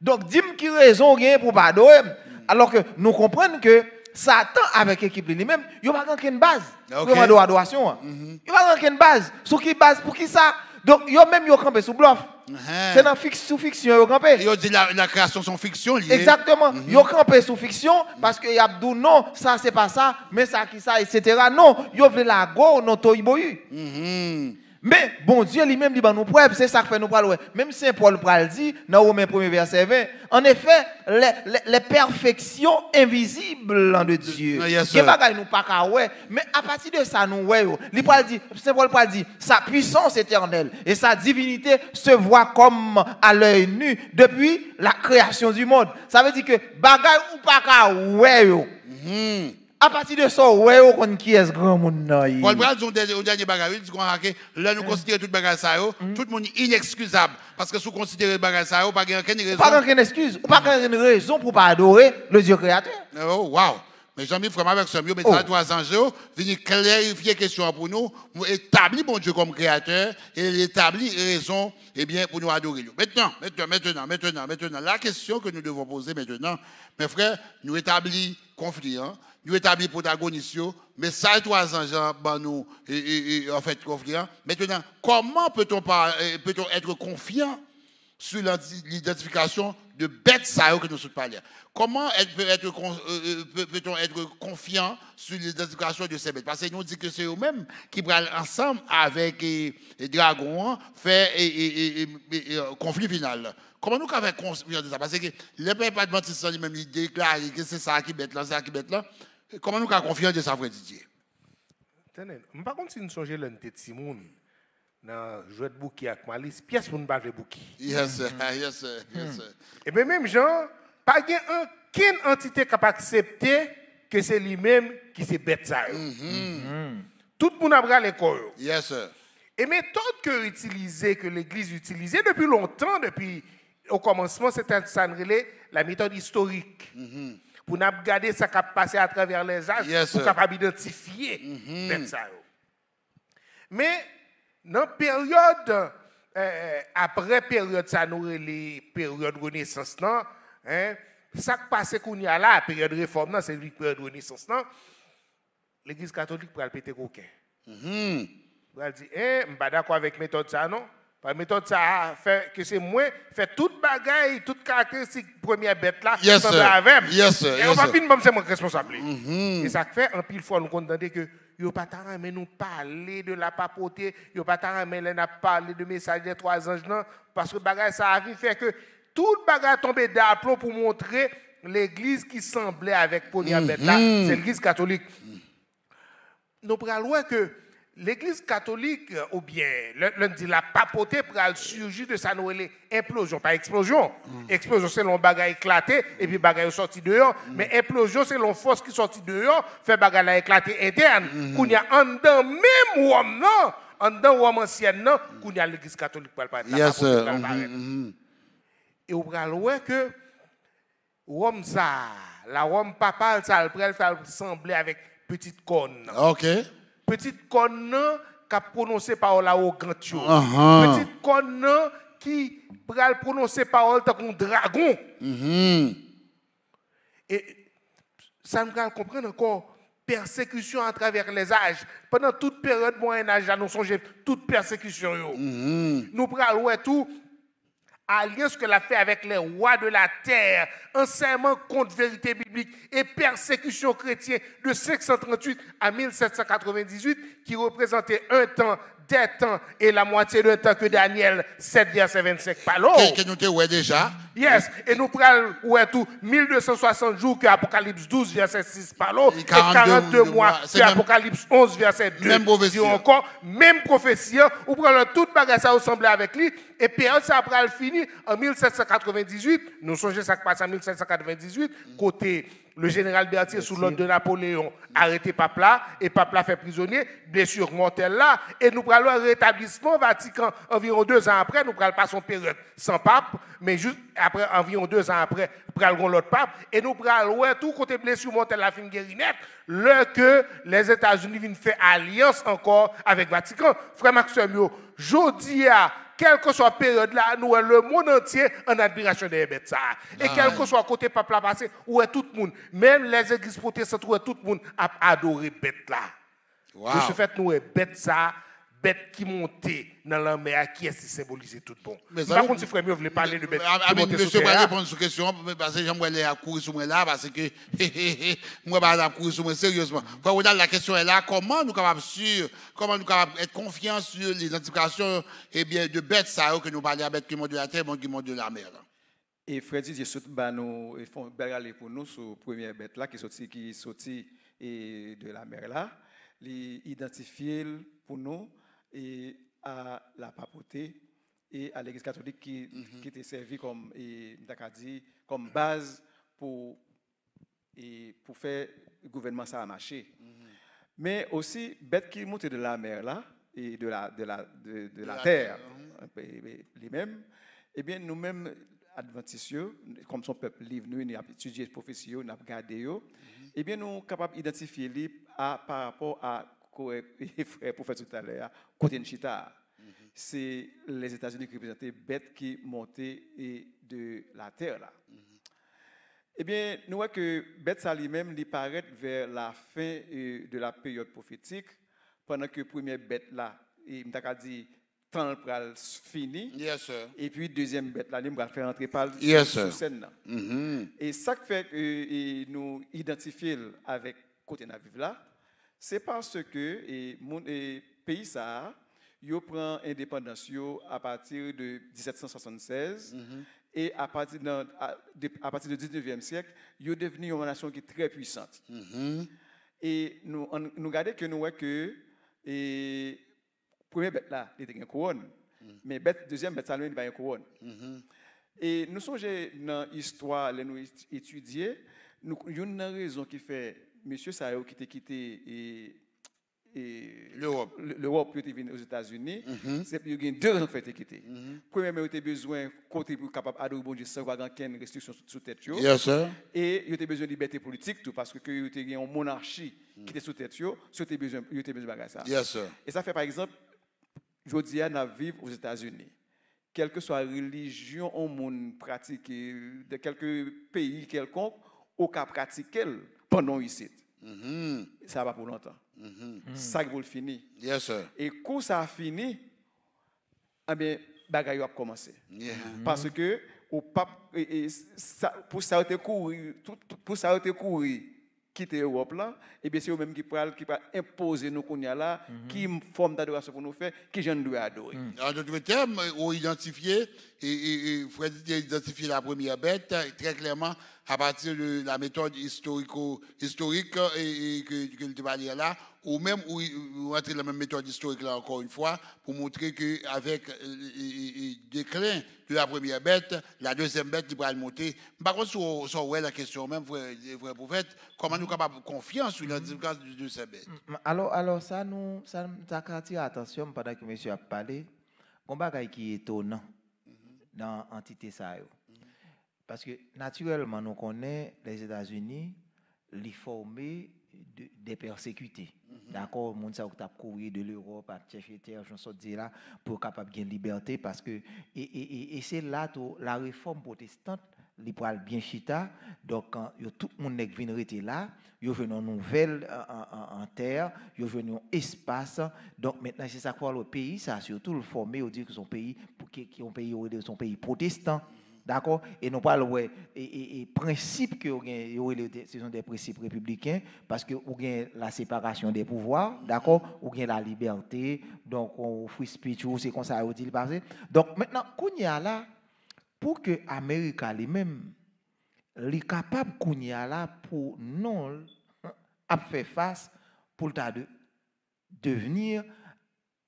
Donc, dis-moi qui raison pour pas adorer. Alors que nous comprenons que Satan, avec l'équipe lui-même, il n'y a pas qu'une base pour l'adoration. Il n'y a pas qu'une base. Sur qui base? Pour qui ça? Donc, il y a même campé sous bluff. C'est dans sous fiction, il y a campé. Il dit la création sont fiction. Exactement. Il y a campé sous fiction parce qu'il y a dit non, ça c'est pas ça, mais ça qui ça, etc. Non, il y a la go, non, toiboyu. Mais bon Dieu lui-même dit nous preuve, c'est ça que fait nous parler. Même Saint Paul pral dit dans Romains 1er verset 20, en effet, les perfections invisibles de Dieu. Yes, Qui bagay nous pas ka ouais, mais à partir de ça nous ouais. Saint Paul pral dit sa puissance éternelle et sa divinité se voit comme à l'œil nu depuis la création du monde. Ça veut dire que bagay ou pas ka ouais yo. À partir de ça, ouais, on qui est grand monde là. Paul Bral dit au dernier bagage, il dit qu'on a que là nous considérons tout bagage ça tout le monde inexcusable parce que si vous considérez bagage ça pas aucune raison. Pas aucune excuse, pas aucune raison pour pas adorer le Dieu créateur. Oh wow. Mais Jean-Mi vraiment avec ce mieux mais ça 3 ans venir clarifier question pour nous, établir bon Dieu comme créateur et établir raison bien pour nous adorer. Maintenant, la question que nous devons poser maintenant, mes frères, nous établir conflit nous établir protagonistes, mais ça 3 ans nous en fait conflit. Maintenant, comment peut-on être confiant sur l'identification de bêtes que nous sommes parlés? Comment peut-on être confiant sur l'identification de ces bêtes? Parce que nous dit que c'est eux-mêmes qui prennent ensemble avec les dragons faire conflit final. Comment nous avons confiance de ça? Parce que les pères pas de mentir sans lui-même déclarent que c'est ça qui bête là, c'est ça qui bête là. Comment nous avons confiance de ça, frère Didier? Tenez, par contre, si nous songeons l'un de Timoun, dans jouet de bouki avec malice, pièce pour nous battre le bouki. Yes, sir. Et bien même Jean, pas aucune entité capable d'accepter que c'est lui-même qui s'est bête ça. Tout le monde a bras les corps. Yes, sir. Et méthode que l'Église utilisait depuis longtemps, depuis au commencement, c'était ça la méthode historique. Pour nous regarder ce qui a passé à travers les âges, pour capable identifier bête ça. Mais dans la période, après période, ça nous les périodes de Renaissance, ça qui passe qu'on y a là, la période de réforme, c'est la période de Renaissance, l'Église catholique pour le péter coquin. Elle dit, je ne suis pas d'accord avec la méthode ça, non? La méthode ça fait que c'est moi, fait toute bagaille, toute caractéristique première bête là, semble avec. Et on va finir c'est mon responsable. Et ça fait un pile fois nous condamner que yo pas mais nous parler de la papauté, yo pas mais nous parler de message des 3 anges non parce que bagaille ça a fait que toute bagaille tombé d'aplomb pour montrer l'église qui semblait avec première bête là, c'est l'église catholique. Nous prenons que l'Église catholique, ou bien, l'on dit la papauté pour surgir de sa nouvelle implosion, pas explosion. Explosion, c'est l'on bagaille éclaté, et puis bagaille sorti dehors. Mais implosion, c'est l'on force qui sorti dehors, fait bagaille éclaté interne. Qu'on y a en dedans, même homme, non, en dedans, homme ancien, non, qu'on y a l'Église catholique pour le parler. Et on voit que, Rome ça, la Rome papale, ça, le sembler avec petite corne. OK. Petite corne qui a prononcé parole là au grand tio. Petite corne qui pral prononcer parole tant qu'un dragon. Et ça nous va comprendre encore persécution à travers les âges. Pendant toute période moyen âge, nous songeons toute persécution yo. Nous pral ouais tout alliance que l'a fait avec les rois de la terre, enseignement contre vérité biblique et persécution chrétienne de 538 à 1798 qui représentait un temps, des temps et la moitié d'un temps que Daniel 7 verset 25 parle. Que nous te ouais déjà. Yes, et nous prenons ouais tout 1260 jours que Apocalypse 12 verset 6 parle et 42 mois que Apocalypse 11 verset 2 dit encore même prophétie ou prenons toute bagage ça ressemble avec lui et période ça après le fini en 1798 nous songeons ça qui passe en 1798 côté le général Berthier sous l'ordre de Napoléon arrêté pape là et pape là fait prisonnier blessure mortelle là et nous prenons un rétablissement Vatican environ 2 ans après nous prenons pas son période sans pape mais juste après environ 2 ans après nous prenons l'autre pape et nous prenons tout côté blessure mortelle la fin guérinette le que les États-Unis viennent faire alliance encore avec Vatican frère Maxime jodi a quelle que soit la période là, nous le monde entier en admiration des bêtes ça. Et quel que soit le côté peuple là passé, où est tout le monde, même les églises protestantes, où est tout le monde a adoré bêtes là. De ce fait, nous est bêtes ça bête qui montait dans la mer, qui est symbolisé tout bon. Mais Par contre, si frère mieux voulait parler de bête qui montait sur monsieur, terre. je répondre sur question parce que j'aimerais aller à courir sur moi là parce que moi pas à courir sur moi sérieusement. Quand on a la question est là, comment nous capables sûr, comment nous capables être confiants sur l'identification et bien de bêtes ça que nous parlons à bêtes qui montent de la terre, qui montent de la mer. Et frère Didier surtout bah nous ils font belle aller pour nous sur première bête là qui sorti et de la mer là, les identifier pour nous et à la papauté et à l'Église catholique qui était servi comme comme base pour faire le gouvernement ça a marché. Mais aussi bête qui monte de la mer là et de la terre les mêmes, eh bien nous-mêmes adventistes comme son peuple livre nous a étudié les prophéties nous a regardé eh bien nous sommes capables d'identifier les par rapport à frère pour faire tout à l'heure côté Chita. C'est les États-Unis qui représentaient bêtes qui montaient de la terre là. Eh bien, nous voyons que bête ça lui-même il paraît vers la fin de la période prophétique pendant que première bête là il m'a dit temps pral fini. Yes sir. Et puis deuxième bête là il va faire entrer par sur scène là. Et ça fait que nous identifier avec côté na vivre là, c'est parce que mon pays ça yo prend indépendance yo à partir de 1776 et à partir du 19e siècle, yo devenu une nation qui est très puissante. Et nous regardons que nous voyons que première bête là, il était une couronne, mais deuxième bête ça lui il pas une couronne. Et nous songeons dans l'histoire, nous étudier, nous une raison qui fait monsieur Sayo qui quitté l'Europe pour venir aux États-Unis, c'est qu'il y a deux raisons pour faire quitter. Premièrement, il y a besoin côté pour capable adorer bon Dieu sans aucune restriction sous tête. Yes sir. Et il y a besoin de liberté politique tout parce que il y a une monarchie qui était sous tête yo, il y a besoin de bagage ça. Yes sir. Et ça fait par exemple jodi a vivre aux États-Unis. Quelle que soit la religion au monde pratiquée de quelques pays quelconque, au cas pratiquer pendant ici. Ça va pour longtemps. Ça qui va le finir. Yes sir. Et quand ça a fini, eh bien, bagaille va commencer. Parce que au pape, pour ça a couru, quitter l'Europe là, et bien c'est eux-mêmes qui va imposer nous qu'on y a là, qui forme d'adoration pour nous faire, qui j'en dois adorer. En d'autres termes, on identifié et Fred a identifié la première bête très clairement à partir de la méthode historique et que tu vas lire là, ou même ou entrer dans la même méthode historique là encore une fois pour montrer que avec le déclin de la première bête, la deuxième bête qui va monter. Par contre, sur la question même frère prophète, comment nous capables de confiance sur l'identification de ces bêtes. Alors ça a attiré attention pendant que monsieur a parlé, un bagage qui est étonnant dans l'entité ça. Parce que naturellement, nous connaissons les États-Unis, les formés des persécutés. D'accord, les gens qui ont couru de l'Europe à Tchéchie, je suis dit là, pour capable de liberté, parce que et c'est là où la réforme protestante, les poils bien chita, donc quand tout le monde vient rester là, ils viennent une nouvelle en terre, ils viennent un espace, donc maintenant c'est ça quoi le pays, ça surtout le formé, on dit que son pays, son pays protestant. D'accord? Et non pas le principe que ce sont des principes républicains parce que ou gain la séparation des pouvoirs, d'accord? Ou gain la liberté, donc on free speech ou c'est comme ça on dit le passé. Donc maintenant qu'on y a là pour que Amérique lui-même est capable qu'on y a là pour non à faire face pour devenir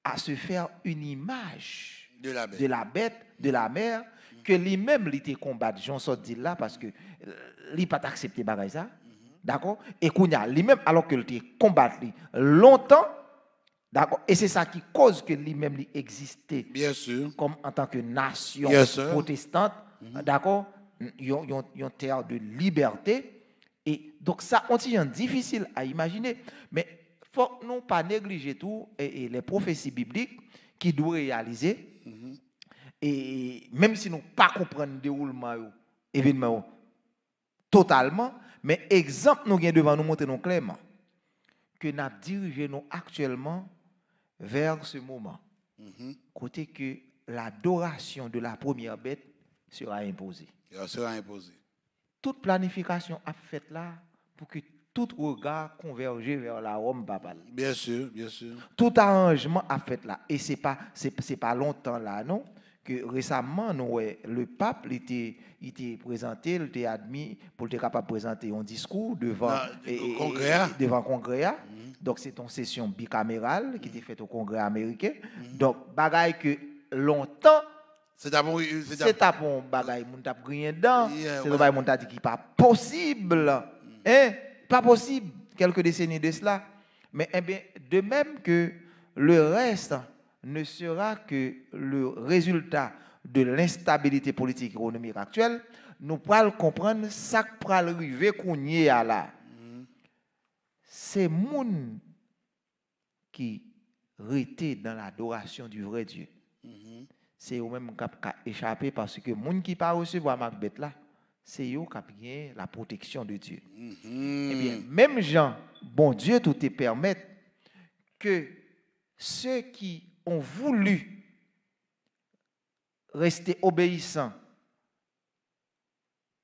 à se faire une image de la bête, de la mer, que lui-même il combattre Jean dit là parce que il pas accepté bagay ça. D'accord? Et kounya lui-même alors que il combattre longtemps. D'accord? Et c'est ça qui cause que lui-même il existait. Bien sûr. Comme en tant que nation protestante, d'accord? Une terre de liberté et donc ça on est difficile à imaginer mais faut non pas négliger tout et les prophéties bibliques qui doivent réaliser. Et même si nous ne pas comprendre le déroulement événement totalement, mais exemple nous avons devant nous montrer clairement que nous dirigeons actuellement vers ce moment, côté que l'adoration de la première bête sera imposée. Il sera imposé. Toute planification a fait là pour que tout regard converge vers la Rome papale. Bien sûr, bien sûr. Tout arrangement a fait là. Et c'est pas longtemps là, non? Que récemment, nous, le pape il était présenté, il était admis pour être capable de présenter un discours devant le Congrès. Donc, c'est une session bicamérale qui était faite au Congrès américain. Donc, bagaille que longtemps, c'est un bagaille moun t'a grien dedans, c'est un bagaille moun t'a dit qu'il pas possible. Pas possible quelques décennies de cela. Mais eh bien, de même que le reste ne sera que le résultat de l'instabilité politique et économique actuelle, nous pourrons comprendre ça qui pourra arriver qu'on y est là. C'est moun qui rété dans l'adoration du vrai Dieu. C'est eux-mêmes qui ont échappé parce que moun qui pas recevoir Macbeth là, c'est eux qui ont bien la protection de Dieu. Eh bien, même Jean, bon Dieu tout te permettre que ceux qui ont voulu rester obéissants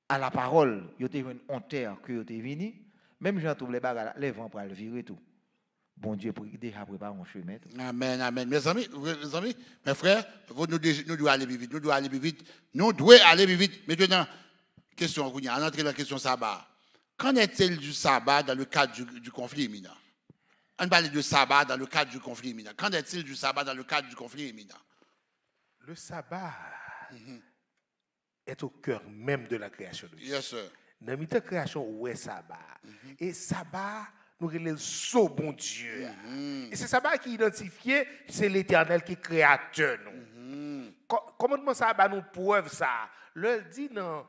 à la parole, ils ont une honteur que ils ont venu, même Jean trouve les vents pour le virer tout. Bon Dieu pour déjà préparer un chemin. Amen, amen. Mes amis, mes frères, nous devons aller vite, nous devons aller vite. Nous devons aller vite. Maintenant, question, on entre dans la question sabbat. Qu'en est-il du sabbat dans le cadre du conflit imminent? On parle de sabbat dans le cadre du conflit imminent. Qu'en est-il du sabbat dans le cadre du conflit imminent? Le sabbat est au cœur même de la création de Dieu. Yes, sir. Dans la création, où est sabbat? Et sabbat, nous relève ce bon Dieu. Et c'est sabbat qui est identifié, c'est l'Éternel qui est créateur. Commandement sabbat nous prouve ça. Le dit dans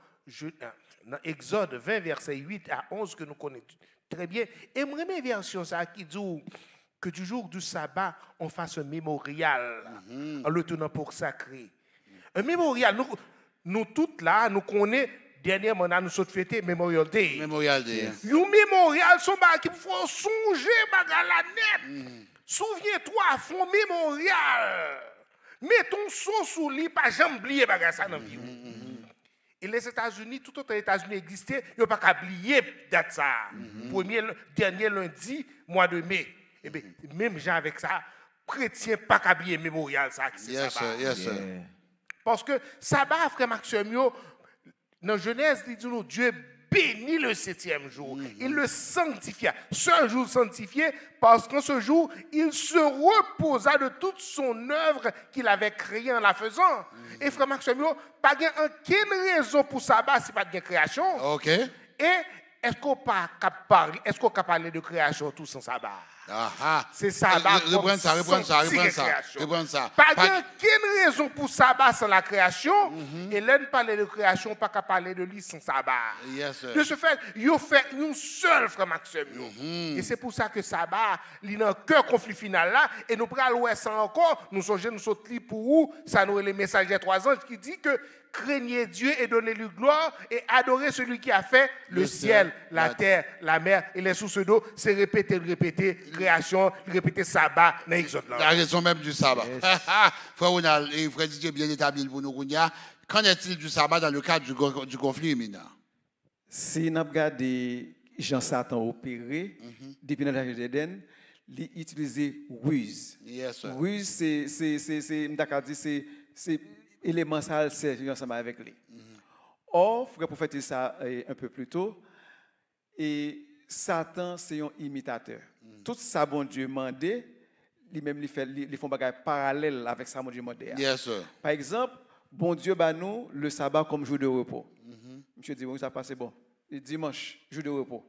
Exode 20, verset 8 à 11, que nous connaissons très bien. Et moi, mes versions, ça qui dit que du jour du sabbat, on fasse un mémorial en le tenant pour sacré. Un mémorial, nous toutes là, nous connaissons, dernièrement, nous sommes fêtés Memorial Day. Memorial Day. Un mémorial, son bagage qu'il faut songer, bagage la net. Souviens-toi, font mémorial. Mets ton son sous lui, pas jamais oublier bagage ça dans la vie. Et les États-Unis, tout autre États-Unis existait, ils n'ont pas qu'à oublier date ça. Dernier lundi, mois de mai. Et bien, même gens avec ça, chrétiens pas qu'à oublier mémorial ça. Yes, sir, yes, sir. Parce que sabbat, frère Maximio, dans Genèse, il dit nous, Dieu bénit le 7e jour. Il le sanctifia. Ce jour sanctifié parce qu'en ce jour, il se reposa de toute son œuvre qu'il avait créée en la faisant. Et frère Maximio, pas de aucune raison pour sabbat si pas de création. OK. Et est-ce qu'on peut parler de création tout sans sabbat? C'est sabbat. Reprends ça. Pas aucune raison pour sabbat sans la création. Et là, nous parler de création, pas qu'à parler de lui sans sabbat. Yes, sir. De ce fait, il fait une seule, frère Maxime. Et c'est pour ça que sabbat, il a un cœur conflit final là. Et nous prenons ça encore. Nous sommes sautons pour où? Ça nous est le message des 3 anges qui dit que craignez Dieu et donnez-lui gloire et adorez celui qui a fait le ciel, la terre, la mer et les sources d'eau. C'est répéter, création, répéter sabbat dans l'Exode. La raison même du sabbat. Frère Ronald et frère Didier bien établi pour nous. Qu'en est-il du sabbat dans le cadre du conflit imminent? Si nous regardons Jean Satan opérer depuis la Jardin d'Éden, il utilisait ruse. Yes, sir. Ruse, c'est élément ça sert ensemble avec lui. Or, frère prophète ça un peu plus tôt, et Satan c'est un imitateur. Tout ça bon Dieu mandé, lui-même il font bagage parallèle avec ça bon Dieu mandé. Yes, sir. Par exemple, bon Dieu ba nous le sabbat comme jour de repos. Monsieur dit bon ça passe bon. Le dimanche jour de repos.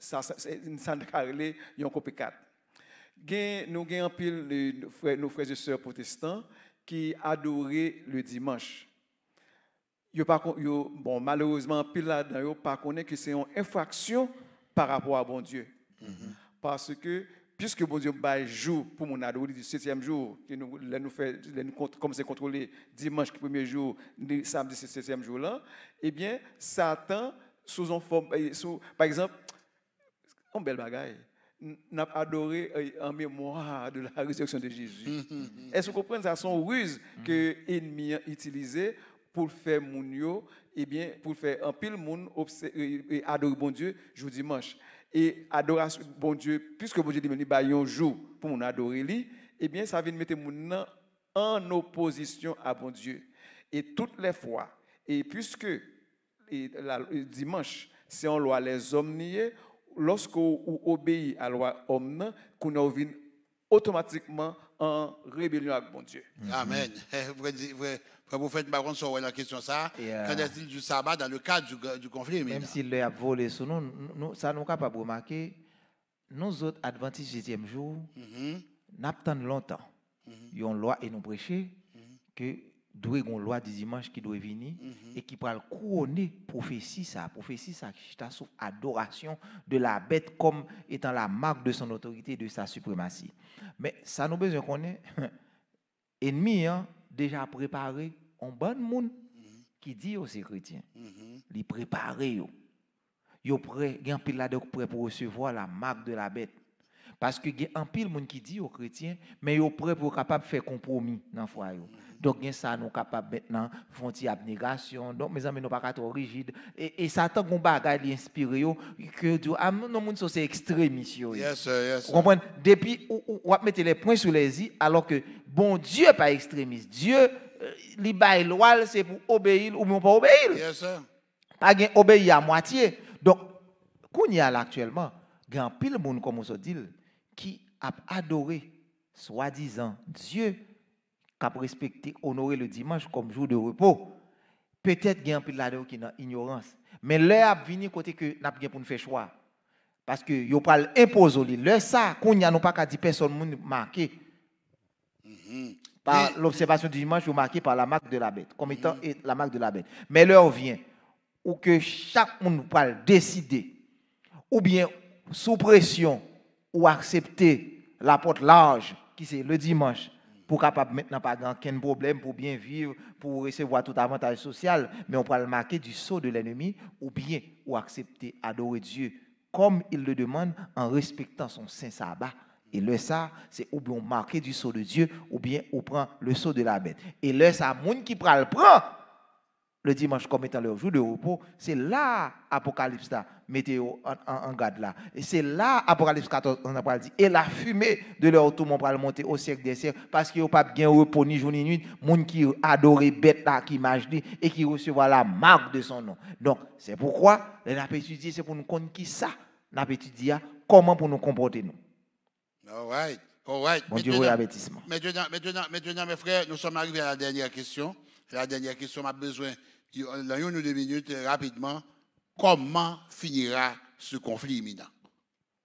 Ça ne carrelé yon copycat. Nous gain en pile nos frères et sœurs protestants qui adoraient le dimanche. Bon, malheureusement, pile là-dedans, yo pas connaît que c'est une infraction par rapport à bon Dieu. Parce que, puisque bon Dieu bat jour pour mon adorer du 7e jour, comme c'est contrôlé dimanche, premier jour, samedi, 7e jour là, eh bien, Satan, sous une forme, par exemple, un bel bagaille. n'a adoré en mémoire de la résurrection de Jésus. Est-ce que vous comprenez ça? Son ruse que l'ennemi a utilisé pour faire moun yo, eh bien, pour faire un pile moun adorer bon Dieu jour dimanche. Et adoration bon Dieu, puisque bon Dieu dit il y a un jour pour nous adorer lui, eh bien, ça vient mettre moun en opposition à bon Dieu. Et toutes les fois, et puisque dimanche, c'est en loi les hommes niés, lorsque vous obéissez à la loi homme, qu'on vient automatiquement en rébellion avec bon Dieu. Amen. Vous faites par contre la question ça. Qu'en est-il du sabbat dans le cadre du conflit? Même s'il a volé sur nous, ça nous capable de remarquer, nous autres adventistes 10e jour, nous attendons longtemps. Il y a une loi et nous prêcher que doit une loi du dimanche qui doit venir et qui pourra couronner prophétie ça qui est sous adoration de la bête comme étant la marque de son autorité et de sa suprématie. Mais ça nous besoin qu'on ait ennemi déjà préparé un bon monde qui dit aux chrétiens, les préparer yo prêt, gen pile là prêt pour recevoir la marque de la bête. Parce que il y a un pile monde qui dit aux chrétiens, mais ils sont prêts pour capable faire compromis dans foi yo. Donc il y a ça nous capable maintenant font abnégation. Donc mes amis nous pas trop rigide et Satan gon bagay inspiré yo que non monde c'est extrémiste yo. Yes sir. Vous comprenez? Depuis on mettre les points sur les i alors que bon Dieu pas extrémiste. Dieu li bail loi c'est pour obéir ou non pas obéir. Yes sir. Pas gen obéir à moitié. Donc qu'on y a là actuellement, grand pile monde comme on se dit qui a adoré soi-disant Dieu, qui a respecté, honoré le dimanche comme jour de repos. Peut-être qu'il y a un peu là qui est dans l'ignorance. Mais l'heure a venu côté que n'a pas pour nous faire choix. Parce que yo pas imposer l'heure ça qu'on y a non pas qu'à 10 personnes marqué par l'observation du dimanche ou marqué par la marque de la bête comme étant la marque de la bête. Mais l'heure vient où que chaque monde va décider ou bien sous pression ou accepter la porte large qui c'est le dimanche pour capable maintenant pas aucun problème pour bien vivre pour recevoir tout avantage social mais on peut le marquer du sceau de l'ennemi ou bien ou accepter adorer Dieu comme il le demande en respectant son saint sabbat et le ça c'est ou bien marquer du sceau de Dieu ou bien on prend le sceau de la bête et le ça monde qui prend le dimanche comme étant le jour de repos, c'est là Apocalypse là, mettez-vous en garde là. Et c'est là Apocalypse 14 on a dit et la fumée de leur tour va monter au siècle des siècles parce qu'il n'y a pas bien repos ni jour ni nuit, monde qui adore bête là qui image et qui recevoir la marque de son nom. Donc c'est pourquoi on a étudié c'est pour nous connaître qui ça, on a étudié comment pour nous comporter nous. All right. Bon Dieu avertissement. Maintenant mes frères, nous sommes arrivés à la dernière question. La dernière question m'a besoin dans une ou 2 minutes rapidement. Comment finira ce conflit imminent?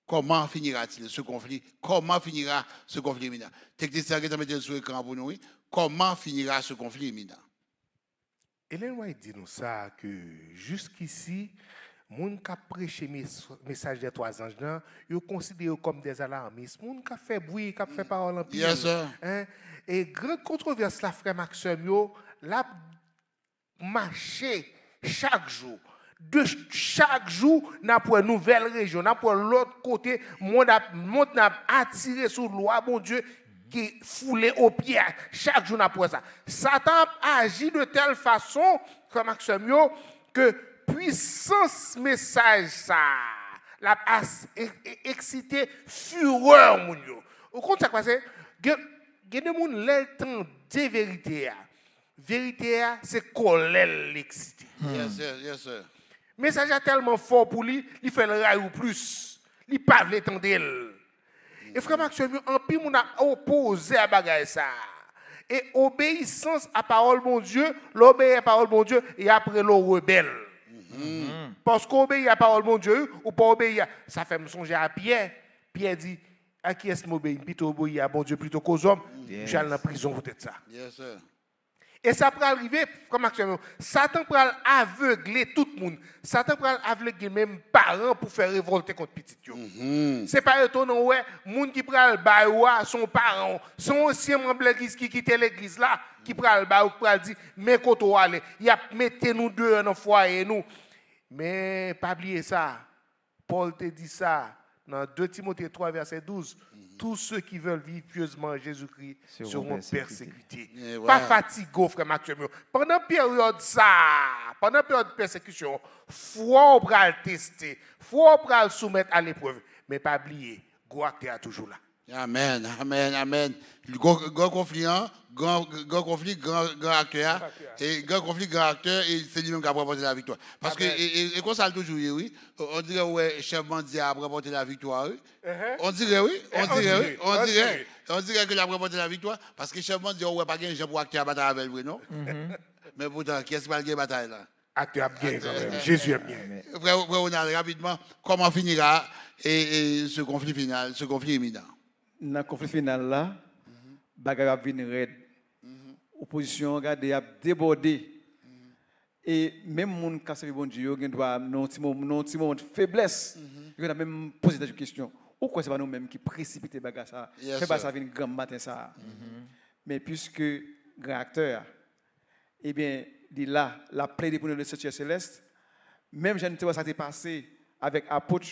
Comment finira-t-il ce conflit? Comment finira ce conflit imminent? Technicien qui est sur l'écran pour nous. Comment finira ce conflit imminent? Ellen White dit nous ça que jusqu'ici, les gens qui ont prêché le message des 3 anges, ils sont considérés comme des alarmistes. Les gens qui ont fait bruit, qui ont fait parole en pile. Yes, sir. Et grande controverse, la frère Maxime, l'a marché chaque jour. De chaque jour, n'a pour une nouvelle région, n'a pour l'autre côté, monde n'a attiré sur loi, bon Dieu, qui foulé au pied. Chaque jour, n'a pour ça. Satan agit de telle façon, comme Maxime, que puissance message ça, l'a excité fureur, mon Dieu. Au contraire, ça passe, il y a des gens qui ont des vérités. Vérité, c'est colère l'excité. Yes, sir. Mais ça est tellement fort pour lui, il fait le rail ou plus. Il ne peut pas l'étendre. Et frère Maxime, en plus, on a opposé à bagaille ça. Et obéissance à parole bon Dieu, l'obéir à parole bon Dieu, et après le rebelle. Parce qu'obéir à parole bon Dieu, ou pas obéir, ça fait me songer à Pierre. Pierre dit, à qui est-ce que m'obéir? Plutôt obéir à bon Dieu plutôt qu'aux hommes. J'allais en prison peut-être ça. Yes, sir. Et ça peut arriver, comme actuellement, Satan peut aveugler tout le monde. Satan peut aveugler même parents pour faire révolter contre petit. C'est pas étonnant, ouais, monde qui prend le bail, son parent, son ancien membre de l'église qui quitte l'église là, qui prend le bail, pour dire, mais quand on aller, il y a mettez nous deux dans le foyer, nous. Mais pas oublier ça. Paul te dit ça. dans 2 Timothée 3, verset 12. Tous ceux qui veulent vivre pieusement en Jésus-Christ seront persécutés. Pas fatigués, frère Mathieu. Pendant période de persécution, faut le tester, faut le soumettre à l'épreuve. Mais pas oublier, gros acteur toujours là. Amen, amen, amen. Grand conflit, grand acteur, et grand conflit, grand acteur, et c'est lui-même qui a remporté la victoire. Parce que, et comme ça, toujours, oui, on dirait, ouais, chef bandit a remporté la victoire, oui. On dirait, oui, on dirait qu'il a remporté la victoire, parce que chef bandit, ouais, pas gain, j'ai pour acteur à bataille avec lui, non? Mais pourtant, qui est-ce qui va gagner la bataille là? Acteur bien, quand même. Jésus est bien. Frère, on a rapidement, comment finira et ce conflit final, ce conflit imminent? Dans le conflit final là, bagarre a venir raide. Opposition regardez a débordé. Et même moun qui servi bon Dieu, il doit non petit moment de faiblesse. Il a même posé des questions. Pourquoi c'est pas nous mêmes qui précipiter bagarre ça? Fait pas ça venir grand matin ça. Mais puisque grand acteur eh bien, il là la plaidé pour le Seigneur céleste, même j'ai ça s'est passé avec apôtre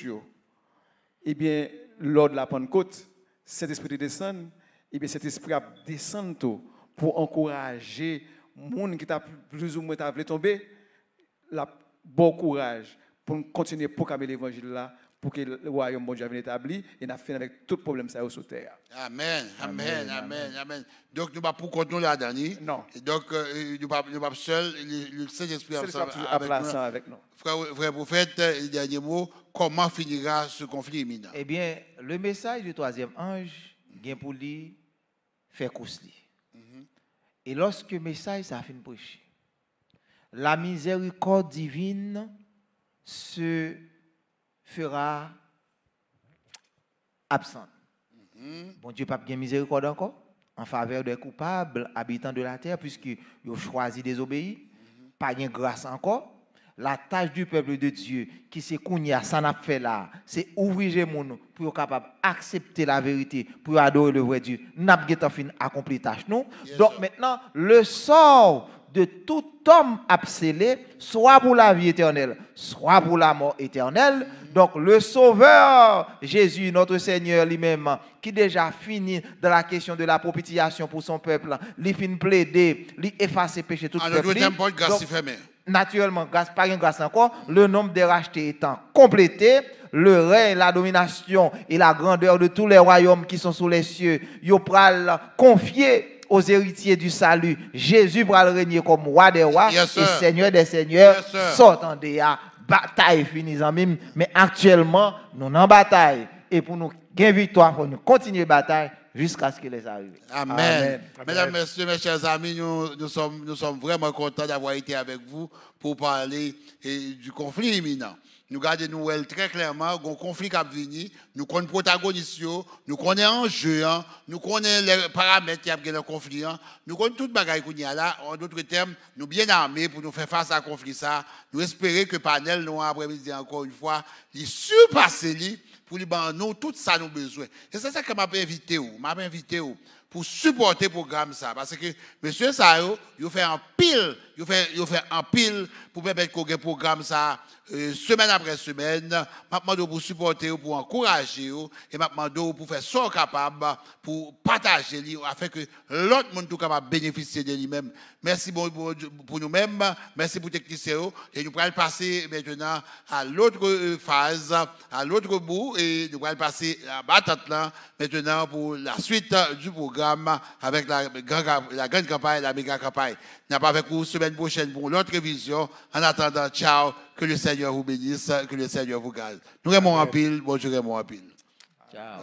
eh bien lors de la Pentecôte, cet esprit descend, et bien cet esprit a descendu pour encourager les gens qui t'a plus ou moins voulu tomber, la bon courage pour continuer à proclamer l'évangile là, pour que le royaume bon Dieu vienne établi et n'a fait avec tout problème ça sur terre. Amen, amen, amen, amen. Donc nous ne pas pour continuer là-dedans. Non. Donc nous pas seul, le Saint-Esprit avec nous. Frère prophète, le dernier mot, comment finira ce conflit imminent? Eh bien, le message du troisième ange, vient pour lui faire course. Et lorsque le message ça a fini de prêcher, la miséricorde divine se fera absente. Bon Dieu pas bien miséricorde encore en faveur des coupables habitants de la terre puisqu'ils ont choisi de désobéir, pas de grâce encore. La tâche du peuple de Dieu qui c'est kounya ça n'a fait là, c'est ouvrir les gens pour être capable d'accepter la vérité, pour adorer le vrai Dieu. N'a pas fin accompli tâche non. Donc maintenant le sort de tout homme abscellé, soit pour la vie éternelle, soit pour la mort éternelle. Donc le Sauveur, Jésus, notre Seigneur lui-même, qui déjà fini dans la question de la propitiation pour son peuple, il finit plaider, il efface ses péchés tout le peuple. Naturellement, grâce, pas une grâce encore, le nombre des rachetés étant complété, le règne, la domination et la grandeur de tous les royaumes qui sont sous les cieux, ils pral confier aux héritiers du salut. Jésus va régner comme roi des rois et seigneur des seigneurs. Sortant de la bataille finie en même, mais actuellement nous en bataille et pour nous gagner victoire, pour nous continuer la bataille jusqu'à ce que les arrive. Amen. Amen. Mesdames, messieurs, mes chers amis, nous sommes vraiment contents d'avoir été avec vous pour parler du conflit imminent. Nous gardons très clairement, un conflit qui a venu, nous connaissons les protagonistes, nous connaissons l'enjeu, nous connaissons les paramètres qui ont le conflit, nous connaissons tout le bagage qu'il y a là. En d'autres termes, nous sommes bien armés pour nous faire face à ce conflit. Nous espérons que le panel, nous après-midi encore une fois, il surpasse pour nous tout ça nous besoin. Et c'est ça que m'a invité pour supporter le programme ça parce que monsieur ça il fait un pile, il fait un pile pour permettre qu'on ait programme ça semaine après semaine, m'a demandé pour supporter pour encourager et m'a demandé pour faire ça capable pour partager afin que l'autre monde tout capable bénéficier de lui-même. Merci pour nous-mêmes, merci pour technicien et nous allons passer maintenant à l'autre phase, à l'autre bout et nous allons passer à battante là maintenant pour la suite du programme avec la grande campagne, la méga campagne. Nous pas avec vous semaine prochaine pour l'autre révision. En attendant, ciao, que le Seigneur vous bénisse, que le Seigneur vous garde. Nous aimons en pile, bonjour, aimons en pile. Ciao.